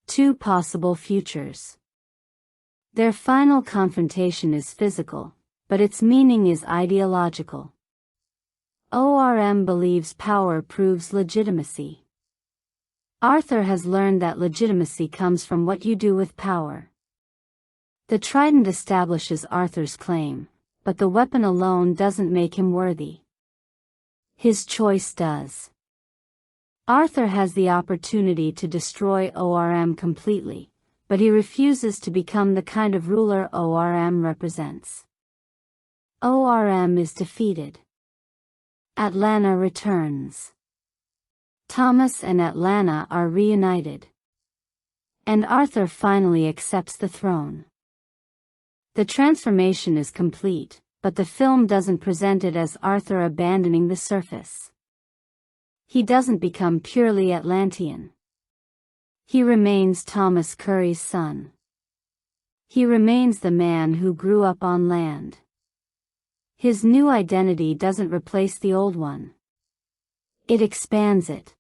Two possible futures. Their final confrontation is physical, but its meaning is ideological. ORM believes power proves legitimacy. Arthur has learned that legitimacy comes from what you do with power. The trident establishes Arthur's claim, but the weapon alone doesn't make him worthy. His choice does. Arthur has the opportunity to destroy ORM completely, but he refuses to become the kind of ruler ORM represents. ORM is defeated. Atlanta returns. Thomas and Atlanta are reunited. And Arthur finally accepts the throne. The transformation is complete, but the film doesn't present it as Arthur abandoning the surface. He doesn't become purely Atlantean. He remains Thomas Curry's son. He remains the man who grew up on land. His new identity doesn't replace the old one. It expands it.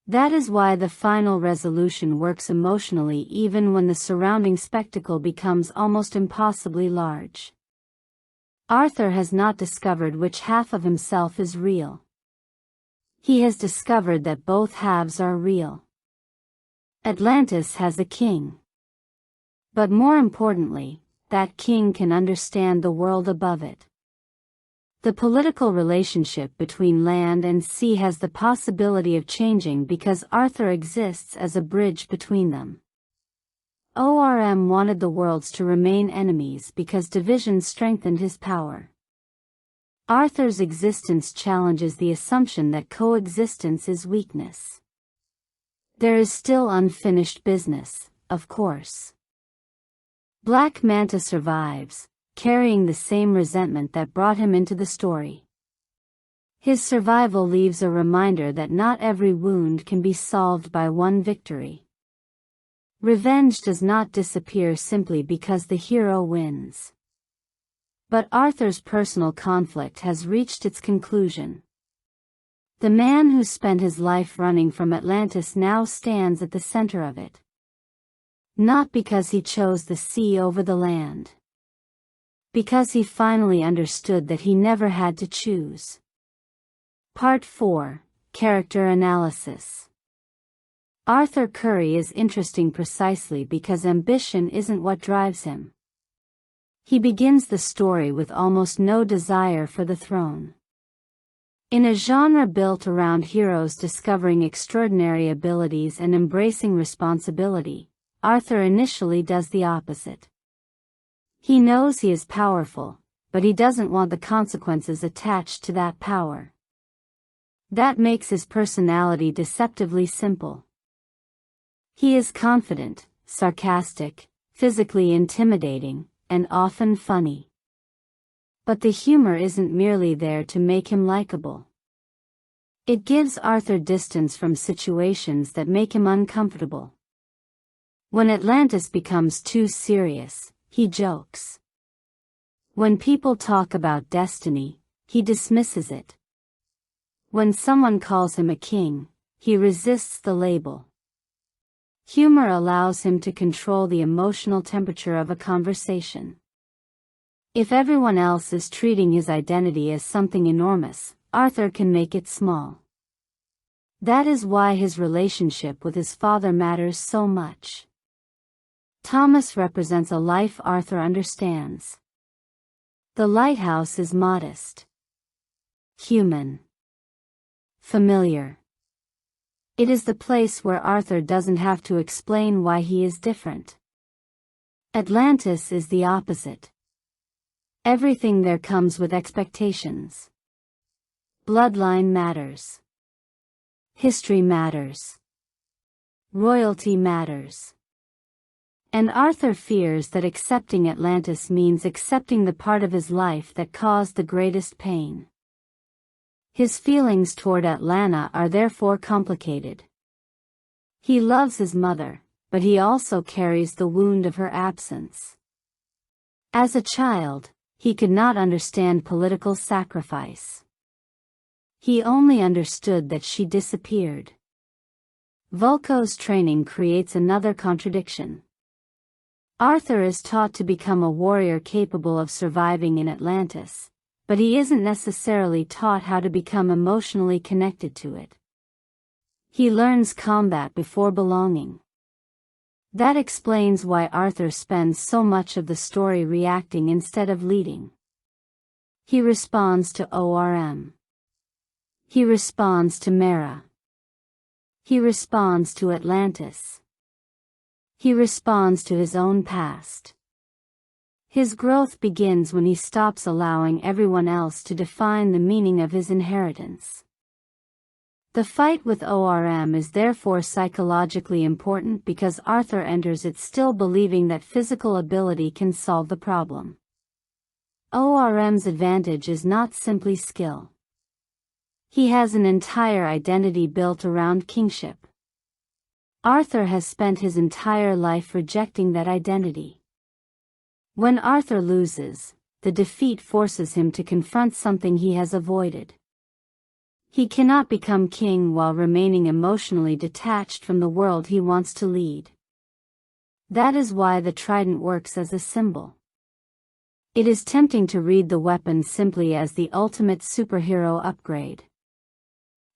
That is why the final resolution works emotionally even when the surrounding spectacle becomes almost impossibly large. Arthur has not discovered which half of himself is real. He has discovered that both halves are real. Atlantis has a king. But more importantly, that king can understand the world above it. The political relationship between land and sea has the possibility of changing because Arthur exists as a bridge between them. ORM wanted the worlds to remain enemies because division strengthened his power. Arthur's existence challenges the assumption that coexistence is weakness. There is still unfinished business, of course. Black Manta survives, carrying the same resentment that brought him into the story. His survival leaves a reminder that not every wound can be solved by one victory. Revenge does not disappear simply because the hero wins. But Arthur's personal conflict has reached its conclusion. The man who spent his life running from Atlantis now stands at the center of it. Not because he chose the sea over the land. Because he finally understood that he never had to choose. Part 4, Character Analysis. Arthur Curry is interesting precisely because ambition isn't what drives him. He begins the story with almost no desire for the throne. In a genre built around heroes discovering extraordinary abilities and embracing responsibility, Arthur initially does the opposite. He knows he is powerful, but he doesn't want the consequences attached to that power. That makes his personality deceptively simple. He is confident, sarcastic, physically intimidating, and often funny. But the humor isn't merely there to make him likable. It gives Arthur distance from situations that make him uncomfortable. When Atlantis becomes too serious, he jokes. When people talk about destiny, he dismisses it. When someone calls him a king, he resists the label. Humor allows him to control the emotional temperature of a conversation. If everyone else is treating his identity as something enormous, Arthur can make it small. That is why his relationship with his father matters so much. Thomas represents a life Arthur understands. The lighthouse is modest, human, familiar. It is the place where Arthur doesn't have to explain why he is different. Atlantis is the opposite. Everything there comes with expectations. Bloodline matters. History matters. Royalty matters. And Arthur fears that accepting Atlantis means accepting the part of his life that caused the greatest pain. His feelings toward Atlanta are therefore complicated. He loves his mother, but he also carries the wound of her absence. As a child, he could not understand political sacrifice. He only understood that she disappeared. Vulko's training creates another contradiction. Arthur is taught to become a warrior capable of surviving in Atlantis, but he isn't necessarily taught how to become emotionally connected to it. He learns combat before belonging. That explains why Arthur spends so much of the story reacting instead of leading. He responds to ORM. He responds to Mera. He responds to Atlantis. He responds to his own past. His growth begins when he stops allowing everyone else to define the meaning of his inheritance. The fight with ORM is therefore psychologically important because Arthur enters it still believing that physical ability can solve the problem. ORM's advantage is not simply skill. He has an entire identity built around kingship. Arthur has spent his entire life rejecting that identity. When Arthur loses, the defeat forces him to confront something he has avoided. He cannot become king while remaining emotionally detached from the world he wants to lead. That is why the trident works as a symbol. It is tempting to read the weapon simply as the ultimate superhero upgrade.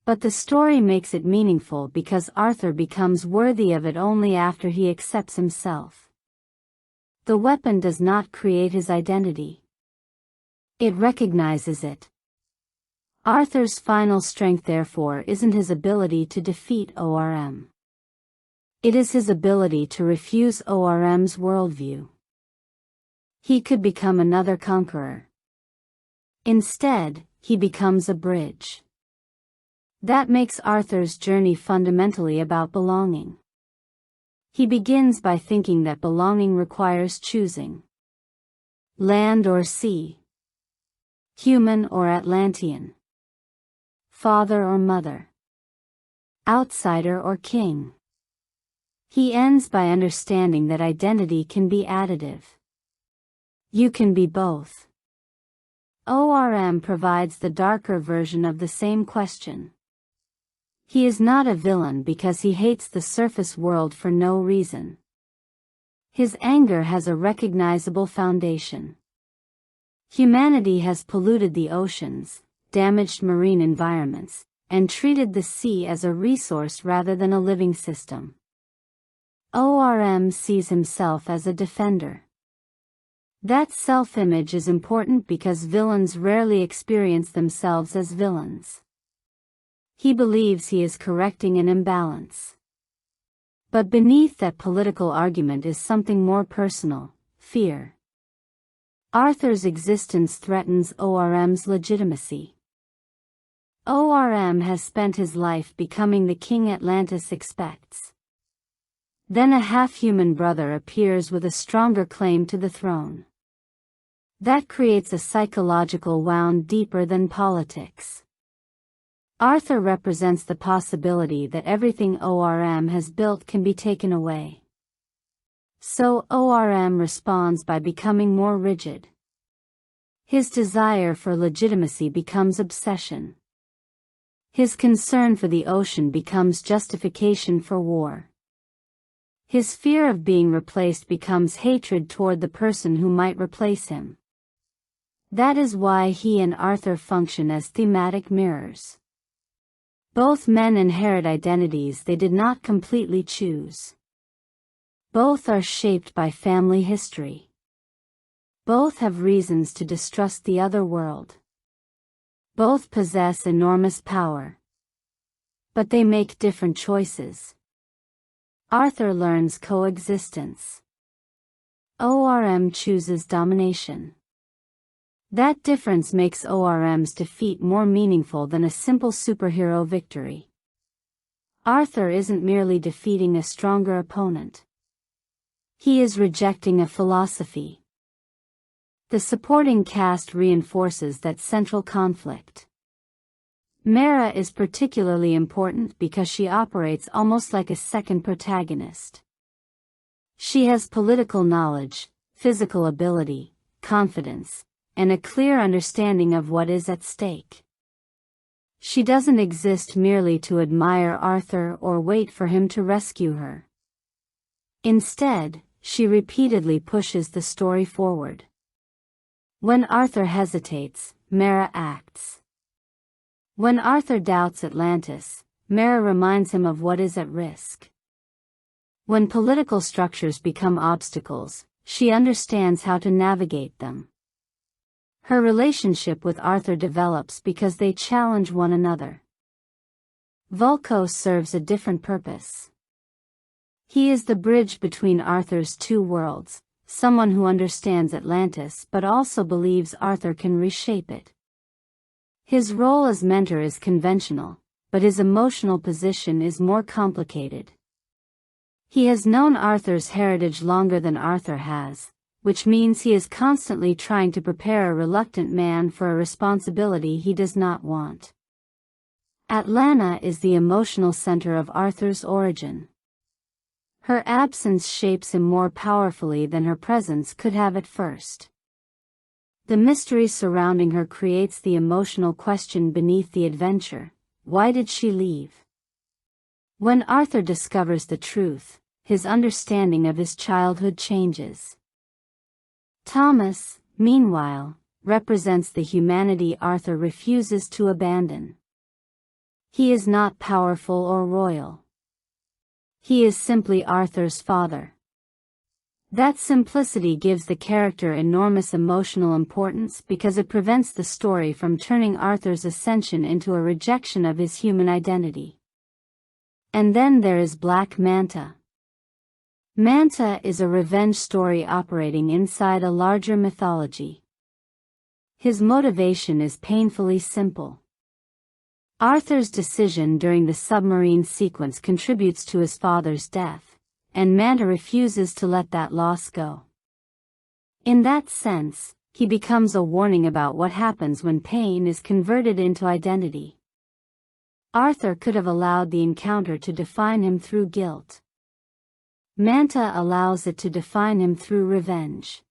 But the story makes it meaningful because Arthur becomes worthy of it only after he accepts himself. The weapon does not create his identity. It recognizes it. Arthur's final strength therefore isn't his ability to defeat ORM. It is his ability to refuse ORM's worldview. He could become another conqueror. Instead, he becomes a bridge. That makes Arthur's journey fundamentally about belonging. He begins by thinking that belonging requires choosing. Land or sea. Human or Atlantean. Father or mother. Outsider or king. He ends by understanding that identity can be additive. You can be both. ORM provides the darker version of the same question. He is not a villain because he hates the surface world for no reason. His anger has a recognizable foundation. Humanity has polluted the oceans, damaged marine environments, and treated the sea as a resource rather than a living system. ORM sees himself as a defender. That self-image is important because villains rarely experience themselves as villains. He believes he is correcting an imbalance. But beneath that political argument is something more personal: fear. Arthur's existence threatens ORM's legitimacy. ORM has spent his life becoming the king Atlantis expects. Then a half-human brother appears with a stronger claim to the throne. That creates a psychological wound deeper than politics. Arthur represents the possibility that everything ORM has built can be taken away. So ORM responds by becoming more rigid. His desire for legitimacy becomes obsession. His concern for the ocean becomes justification for war. His fear of being replaced becomes hatred toward the person who might replace him. That is why he and Arthur function as thematic mirrors. Both men inherit identities they did not completely choose. Both are shaped by family history. Both have reasons to distrust the other world. Both possess enormous power. But they make different choices. Arthur learns coexistence. ORM chooses domination. That difference makes ORM's defeat more meaningful than a simple superhero victory. Arthur isn't merely defeating a stronger opponent. He is rejecting a philosophy. The supporting cast reinforces that central conflict. Mera is particularly important because she operates almost like a second protagonist. She has political knowledge, physical ability, confidence, and a clear understanding of what is at stake. She doesn't exist merely to admire Arthur or wait for him to rescue her. Instead, she repeatedly pushes the story forward. When Arthur hesitates, Mera acts. When Arthur doubts Atlantis, Mera reminds him of what is at risk. When political structures become obstacles, she understands how to navigate them. Her relationship with Arthur develops because they challenge one another. Vulko serves a different purpose. He is the bridge between Arthur's two worlds, someone who understands Atlantis but also believes Arthur can reshape it. His role as mentor is conventional, but his emotional position is more complicated. He has known Arthur's heritage longer than Arthur has, which means he is constantly trying to prepare a reluctant man for a responsibility he does not want. Atlanta is the emotional center of Arthur's origin. Her absence shapes him more powerfully than her presence could have at first. The mystery surrounding her creates the emotional question beneath the adventure: why did she leave? When Arthur discovers the truth, his understanding of his childhood changes. Thomas, meanwhile, represents the humanity Arthur refuses to abandon. He is not powerful or royal. He is simply Arthur's father. That simplicity gives the character enormous emotional importance because it prevents the story from turning Arthur's ascension into a rejection of his human identity. And then there is Black Manta. Manta is a revenge story operating inside a larger mythology. His motivation is painfully simple. Arthur's decision during the submarine sequence contributes to his father's death, and Manta refuses to let that loss go. In that sense, he becomes a warning about what happens when pain is converted into identity. Arthur could have allowed the encounter to define him through guilt. Manta allows it to define him through revenge.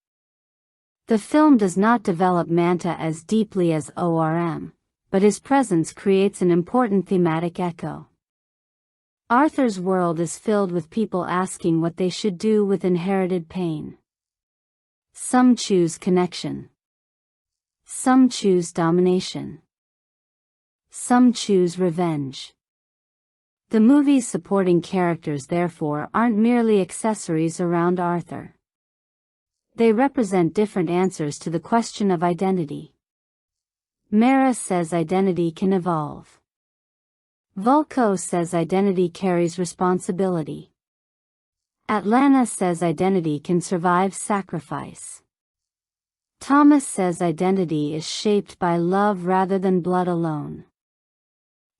The film does not develop Manta as deeply as ORM, but his presence creates an important thematic echo. Arthur's world is filled with people asking what they should do with inherited pain. Some choose connection. Some choose domination. Some choose revenge. The movie's supporting characters therefore aren't merely accessories around Arthur. They represent different answers to the question of identity. Mera says identity can evolve. Vulko says identity carries responsibility. Atlanta says identity can survive sacrifice. Thomas says identity is shaped by love rather than blood alone.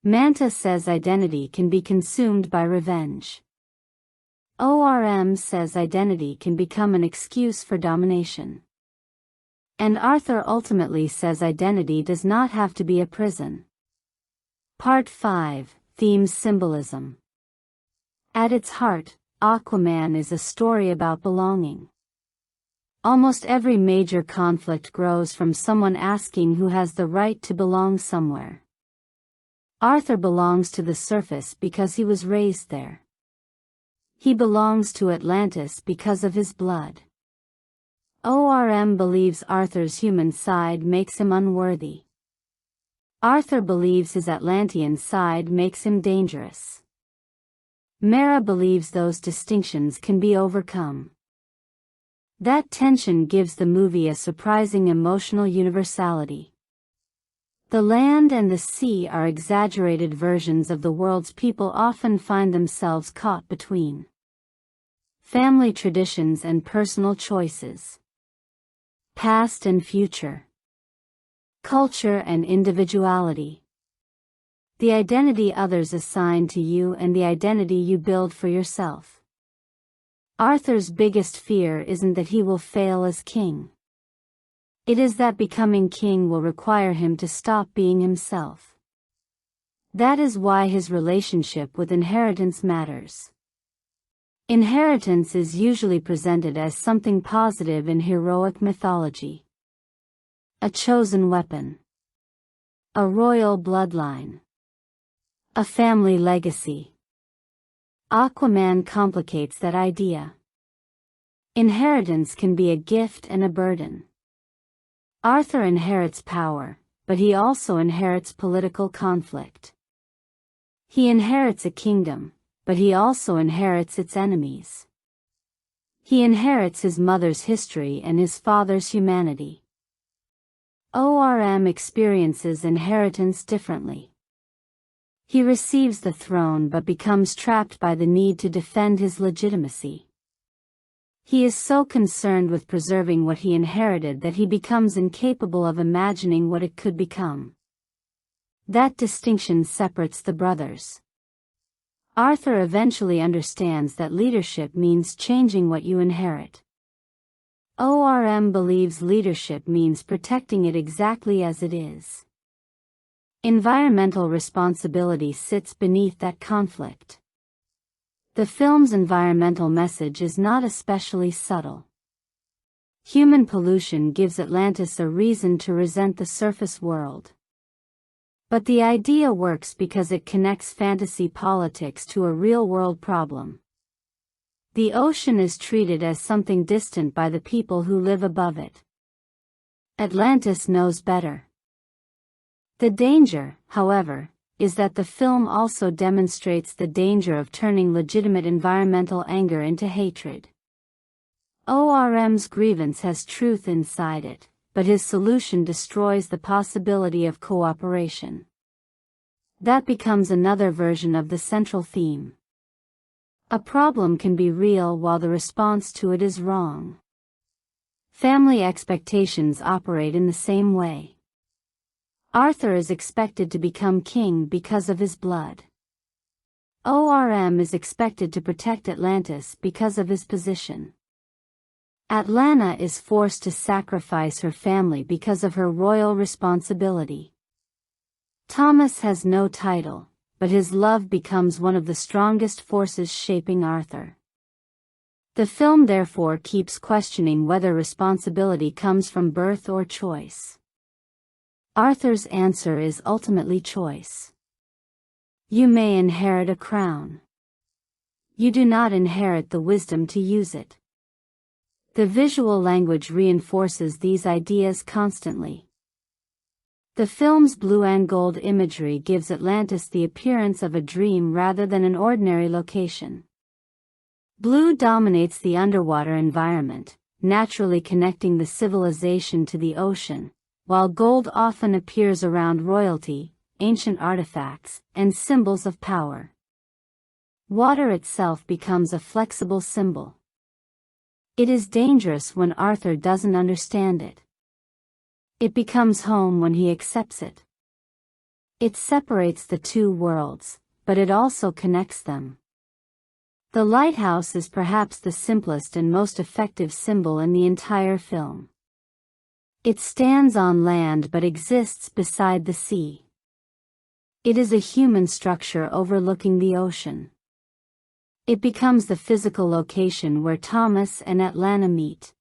Manta says identity can be consumed by revenge. ORM says identity can become an excuse for domination. And Arthur ultimately says identity does not have to be a prison. Part 5, Themes Symbolism. At its heart, Aquaman is a story about belonging. Almost every major conflict grows from someone asking who has the right to belong somewhere. Arthur belongs to the surface because he was raised there. He belongs to Atlantis because of his blood. ORM believes Arthur's human side makes him unworthy. Arthur believes his Atlantean side makes him dangerous. Mera believes those distinctions can be overcome. That tension gives the movie a surprising emotional universality. The land and the sea are exaggerated versions of the worlds people often find themselves caught between. Family traditions and personal choices. Past and future. Culture and individuality. The identity others assign to you and the identity you build for yourself. Arthur's biggest fear isn't that he will fail as king. It is that becoming king will require him to stop being himself. That is why his relationship with inheritance matters. Inheritance is usually presented as something positive in heroic mythology. A chosen weapon. A royal bloodline. A family legacy. Aquaman complicates that idea. Inheritance can be a gift and a burden. Arthur inherits power, but he also inherits political conflict. He inherits a kingdom, but he also inherits its enemies. He inherits his mother's history and his father's humanity. ORM experiences inheritance differently. He receives the throne but becomes trapped by the need to defend his legitimacy. He is so concerned with preserving what he inherited that he becomes incapable of imagining what it could become. That distinction separates the brothers. Arthur eventually understands that leadership means changing what you inherit. ORM believes leadership means protecting it exactly as it is. Environmental responsibility sits beneath that conflict. The film's environmental message is not especially subtle. Human pollution gives Atlantis a reason to resent the surface world. But the idea works because it connects fantasy politics to a real-world problem. The ocean is treated as something distant by the people who live above it. Atlantis knows better. The danger, however, is that the film also demonstrates the danger of turning legitimate environmental anger into hatred. ORM's grievance has truth inside it, but his solution destroys the possibility of cooperation. That becomes another version of the central theme. A problem can be real while the response to it is wrong. Family expectations operate in the same way. Arthur is expected to become king because of his blood. ORM is expected to protect Atlantis because of his position. Atlanta is forced to sacrifice her family because of her royal responsibility. Thomas has no title, but his love becomes one of the strongest forces shaping Arthur. The film therefore keeps questioning whether responsibility comes from birth or choice. Arthur's answer is ultimately choice. You may inherit a crown. You do not inherit the wisdom to use it. The visual language reinforces these ideas constantly. The film's blue and gold imagery gives Atlantis the appearance of a dream rather than an ordinary location. Blue dominates the underwater environment, naturally connecting the civilization to the ocean, while gold often appears around royalty, ancient artifacts, and symbols of power. Water itself becomes a flexible symbol. It is dangerous when Arthur doesn't understand it. It becomes home when he accepts it. It separates the two worlds, but it also connects them. The lighthouse is perhaps the simplest and most effective symbol in the entire film. It stands on land but exists beside the sea. It is a human structure overlooking the ocean. It becomes the physical location where Thomas and Atlanta meet.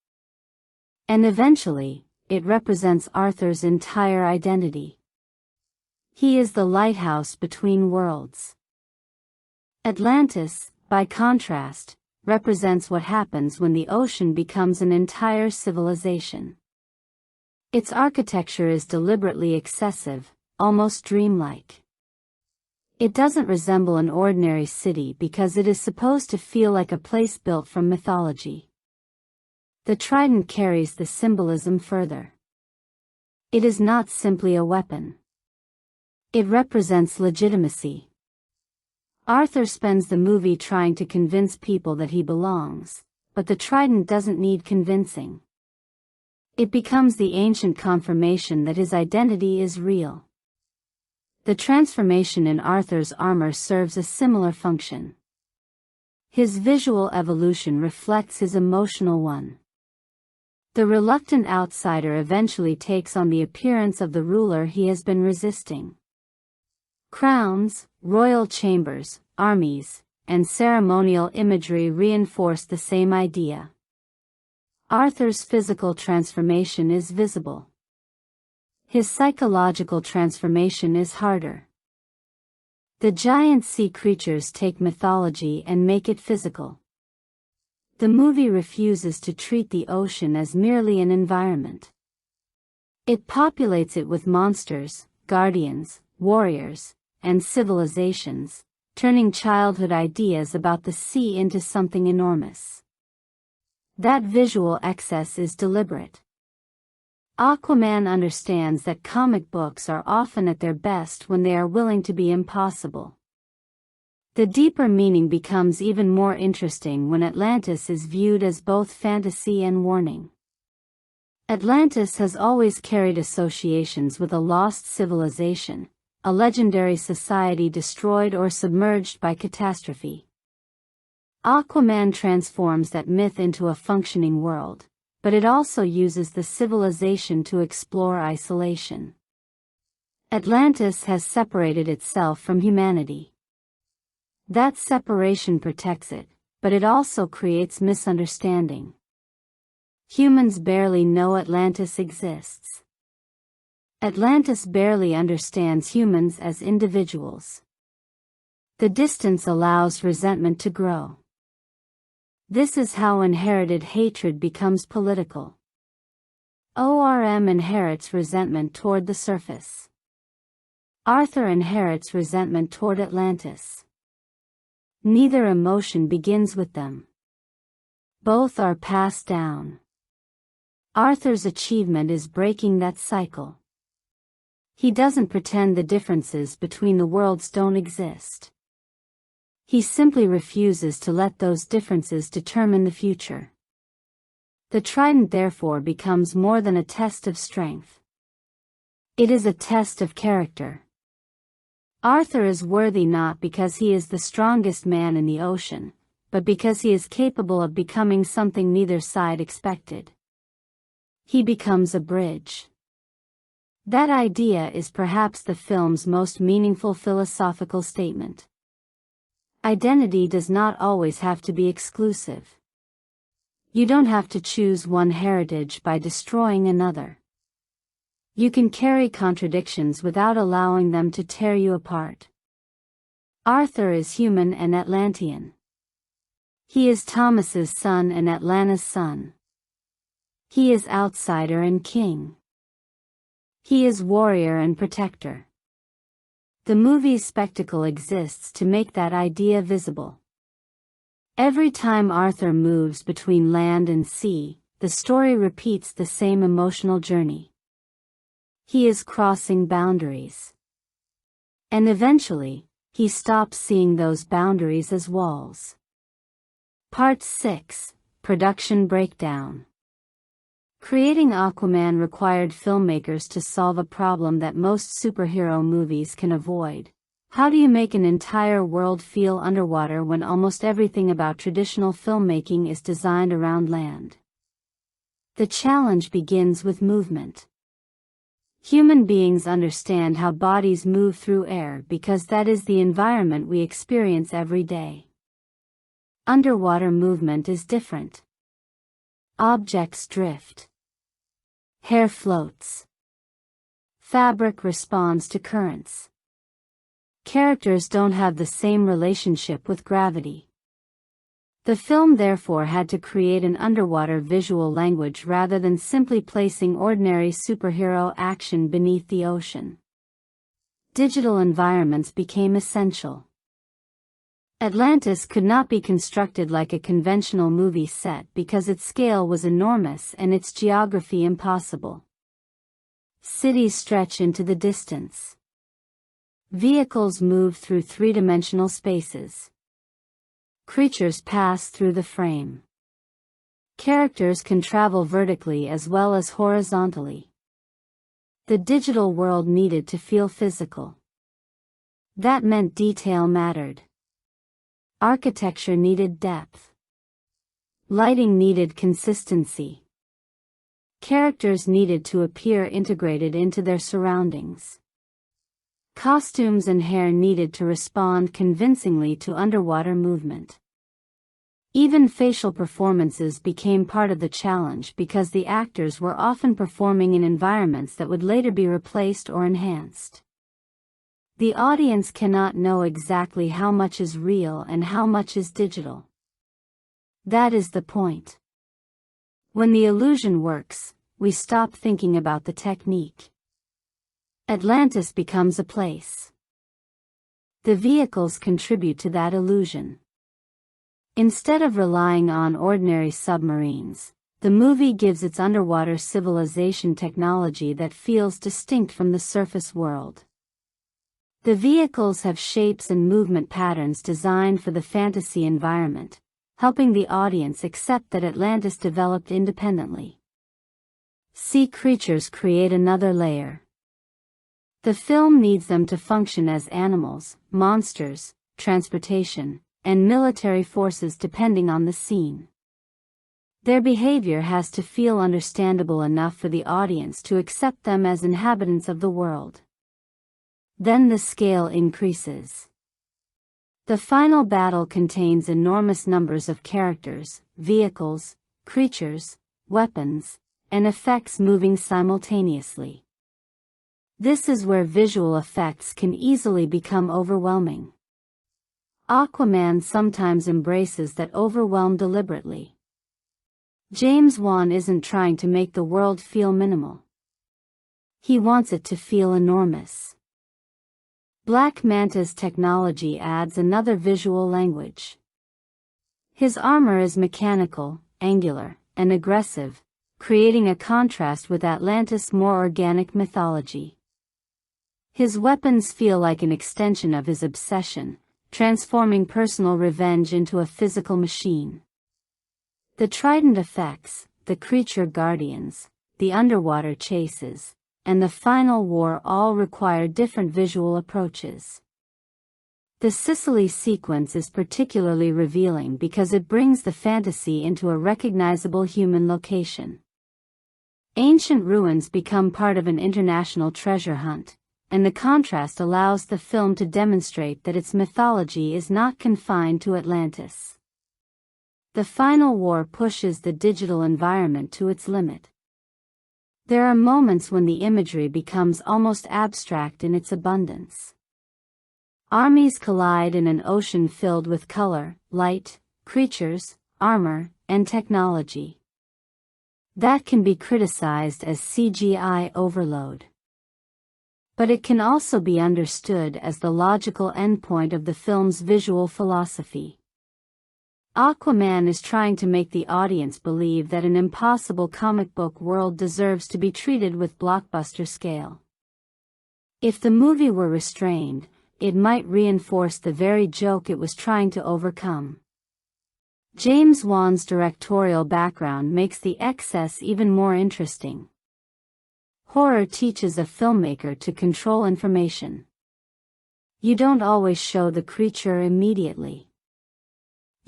And eventually, it represents Arthur's entire identity. He is the lighthouse between worlds. Atlantis, by contrast, represents what happens when the ocean becomes an entire civilization. Its architecture is deliberately excessive, almost dreamlike. It doesn't resemble an ordinary city because it is supposed to feel like a place built from mythology. The trident carries the symbolism further. It is not simply a weapon. It represents legitimacy. Arthur spends the movie trying to convince people that he belongs, but the trident doesn't need convincing. It becomes the ancient confirmation that his identity is real. The transformation in Arthur's armor serves a similar function. His visual evolution reflects his emotional one. The reluctant outsider eventually takes on the appearance of the ruler he has been resisting. Crowns, royal chambers, armies, and ceremonial imagery reinforce the same idea. Arthur's physical transformation is visible. His psychological transformation is harder. The giant sea creatures take mythology and make it physical. The movie refuses to treat the ocean as merely an environment. It populates it with monsters, guardians, warriors, and civilizations, turning childhood ideas about the sea into something enormous. That visual excess is deliberate. Aquaman understands that comic books are often at their best when they are willing to be impossible. The deeper meaning becomes even more interesting when Atlantis is viewed as both fantasy and warning. Atlantis has always carried associations with a lost civilization, a legendary society destroyed or submerged by catastrophe. Aquaman transforms that myth into a functioning world, but it also uses the civilization to explore isolation. Atlantis has separated itself from humanity. That separation protects it, but it also creates misunderstanding. Humans barely know Atlantis exists. Atlantis barely understands humans as individuals. The distance allows resentment to grow. This is how inherited hatred becomes political. ORM inherits resentment toward the surface. Arthur inherits resentment toward Atlantis. Neither emotion begins with them. Both are passed down. Arthur's achievement is breaking that cycle. He doesn't pretend the differences between the worlds don't exist. He simply refuses to let those differences determine the future. The trident therefore becomes more than a test of strength. It is a test of character. Arthur is worthy not because he is the strongest man in the ocean, but because he is capable of becoming something neither side expected. He becomes a bridge. That idea is perhaps the film's most meaningful philosophical statement. Identity does not always have to be exclusive. You don't have to choose one heritage by destroying another. You can carry contradictions without allowing them to tear you apart. Arthur is human and Atlantean. He is Thomas's son and Atlanta's son. He is outsider and king. He is warrior and protector. The movie's spectacle exists to make that idea visible. Every time Arthur moves between land and sea, the story repeats the same emotional journey. He is crossing boundaries. And eventually, he stops seeing those boundaries as walls. Part 6: Production Breakdown. Creating Aquaman required filmmakers to solve a problem that most superhero movies can avoid. How do you make an entire world feel underwater when almost everything about traditional filmmaking is designed around land? The challenge begins with movement. Human beings understand how bodies move through air because that is the environment we experience every day. Underwater movement is different. Objects drift. Hair floats. Fabric responds to currents. Characters don't have the same relationship with gravity. The film therefore had to create an underwater visual language rather than simply placing ordinary superhero action beneath the ocean. Digital environments became essential. Atlantis could not be constructed like a conventional movie set because its scale was enormous and its geography impossible. Cities stretch into the distance. Vehicles move through three-dimensional spaces. Creatures pass through the frame. Characters can travel vertically as well as horizontally. The digital world needed to feel physical. That meant detail mattered. Architecture needed depth. Lighting needed consistency. Characters needed to appear integrated into their surroundings. Costumes and hair needed to respond convincingly to underwater movement. Even facial performances became part of the challenge because the actors were often performing in environments that would later be replaced or enhanced. The audience cannot know exactly how much is real and how much is digital. That is the point. When the illusion works, we stop thinking about the technique. Atlantis becomes a place. The vehicles contribute to that illusion. Instead of relying on ordinary submarines, the movie gives its underwater civilization technology that feels distinct from the surface world. The vehicles have shapes and movement patterns designed for the fantasy environment, helping the audience accept that Atlantis developed independently. Sea creatures create another layer. The film needs them to function as animals, monsters, transportation, and military forces depending on the scene. Their behavior has to feel understandable enough for the audience to accept them as inhabitants of the world. Then the scale increases. The final battle contains enormous numbers of characters, vehicles, creatures, weapons, and effects moving simultaneously. This is where visual effects can easily become overwhelming. Aquaman sometimes embraces that overwhelm deliberately. James Wan isn't trying to make the world feel minimal. He wants it to feel enormous. Black Manta's technology adds another visual language. His armor is mechanical, angular, and aggressive, creating a contrast with Atlantis' more organic mythology. His weapons feel like an extension of his obsession, transforming personal revenge into a physical machine. The trident effects, the creature guardians, the underwater chases, and the final war all require different visual approaches. The Sicily sequence is particularly revealing because it brings the fantasy into a recognizable human location. Ancient ruins become part of an international treasure hunt, and the contrast allows the film to demonstrate that its mythology is not confined to Atlantis. The final war pushes the digital environment to its limit. There are moments when the imagery becomes almost abstract in its abundance. Armies collide in an ocean filled with color, light, creatures, armor, and technology. That can be criticized as CGI overload. But it can also be understood as the logical endpoint of the film's visual philosophy. Aquaman is trying to make the audience believe that an impossible comic book world deserves to be treated with blockbuster scale. If the movie were restrained, it might reinforce the very joke it was trying to overcome. James Wan's directorial background makes the excess even more interesting. Horror teaches a filmmaker to control information. You don't always show the creature immediately.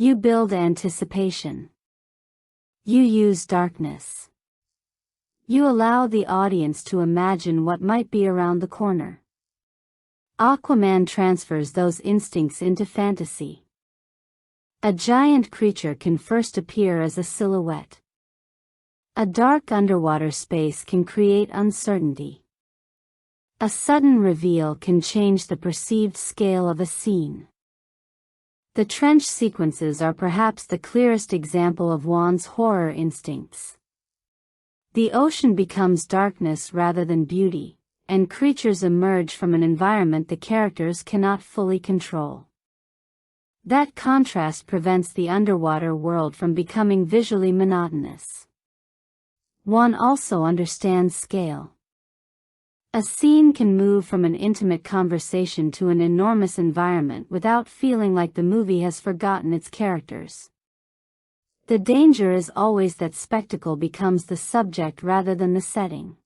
You build anticipation. You use darkness. You allow the audience to imagine what might be around the corner. Aquaman transfers those instincts into fantasy. A giant creature can first appear as a silhouette. A dark underwater space can create uncertainty. A sudden reveal can change the perceived scale of a scene. The trench sequences are perhaps the clearest example of Wan's horror instincts. The ocean becomes darkness rather than beauty, and creatures emerge from an environment the characters cannot fully control. That contrast prevents the underwater world from becoming visually monotonous. Wan also understands scale. A scene can move from an intimate conversation to an enormous environment without feeling like the movie has forgotten its characters. The danger is always that spectacle becomes the subject rather than the setting.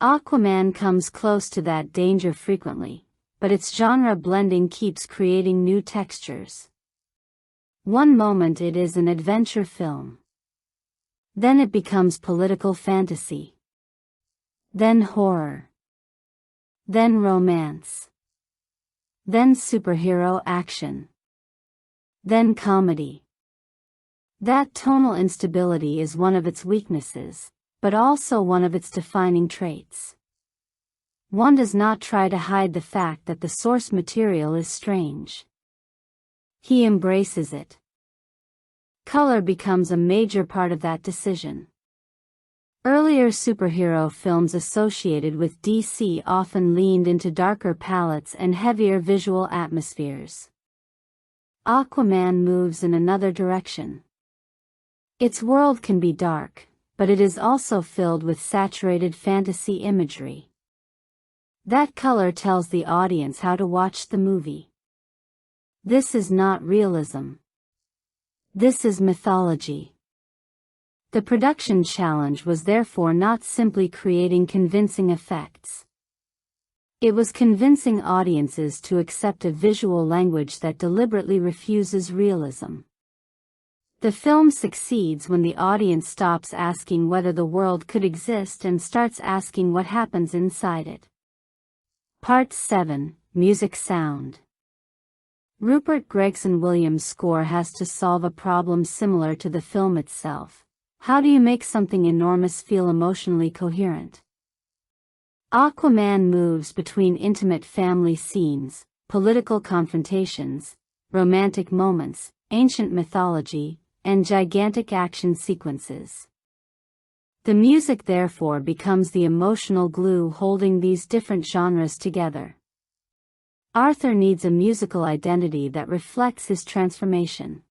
Aquaman comes close to that danger frequently, but its genre blending keeps creating new textures. One moment it is an adventure film. Then it becomes political fantasy. Then horror. Then romance. Then superhero action. Then comedy. That tonal instability is one of its weaknesses, but also one of its defining traits. One does not try to hide the fact that the source material is strange. He embraces it. Color becomes a major part of that decision. Earlier superhero films associated with DC often leaned into darker palettes and heavier visual atmospheres. Aquaman moves in another direction. Its world can be dark, but it is also filled with saturated fantasy imagery. That color tells the audience how to watch the movie. This is not realism. This is mythology. The production challenge was therefore not simply creating convincing effects. It was convincing audiences to accept a visual language that deliberately refuses realism. The film succeeds when the audience stops asking whether the world could exist and starts asking what happens inside it. Part 7: Music Sound. Rupert Gregson-Williams' score has to solve a problem similar to the film itself. How do you make something enormous feel emotionally coherent? Aquaman moves between intimate family scenes, political confrontations, romantic moments, ancient mythology, and gigantic action sequences. The music therefore becomes the emotional glue holding these different genres together. Arthur needs a musical identity that reflects his transformation.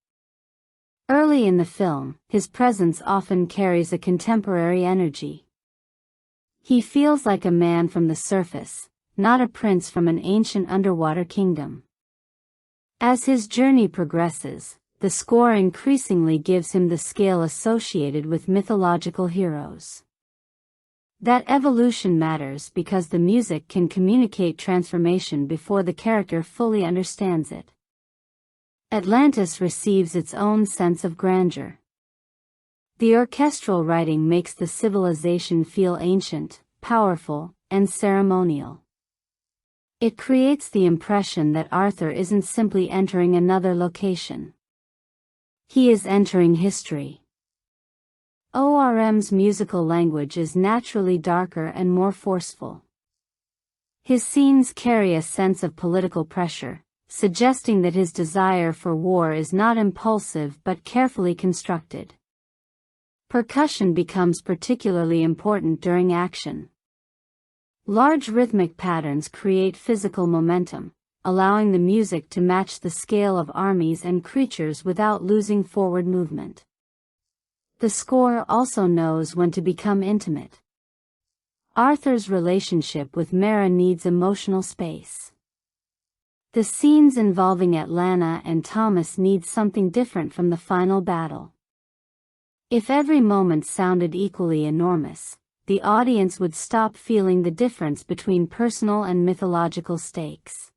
Early in the film, his presence often carries a contemporary energy. He feels like a man from the surface, not a prince from an ancient underwater kingdom. As his journey progresses, the score increasingly gives him the scale associated with mythological heroes. That evolution matters because the music can communicate transformation before the character fully understands it. Atlantis receives its own sense of grandeur. The orchestral writing makes the civilization feel ancient, powerful, and ceremonial. It creates the impression that Arthur isn't simply entering another location. He is entering history. ORM's musical language is naturally darker and more forceful. His scenes carry a sense of political pressure, suggesting that his desire for war is not impulsive but carefully constructed. Percussion becomes particularly important during action. Large rhythmic patterns create physical momentum, allowing the music to match the scale of armies and creatures without losing forward movement. The score also knows when to become intimate. Arthur's relationship with Mera needs emotional space. The scenes involving Atlanta and Thomas need something different from the final battle. If every moment sounded equally enormous, the audience would stop feeling the difference between personal and mythological stakes.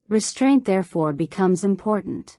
Restraint therefore becomes important.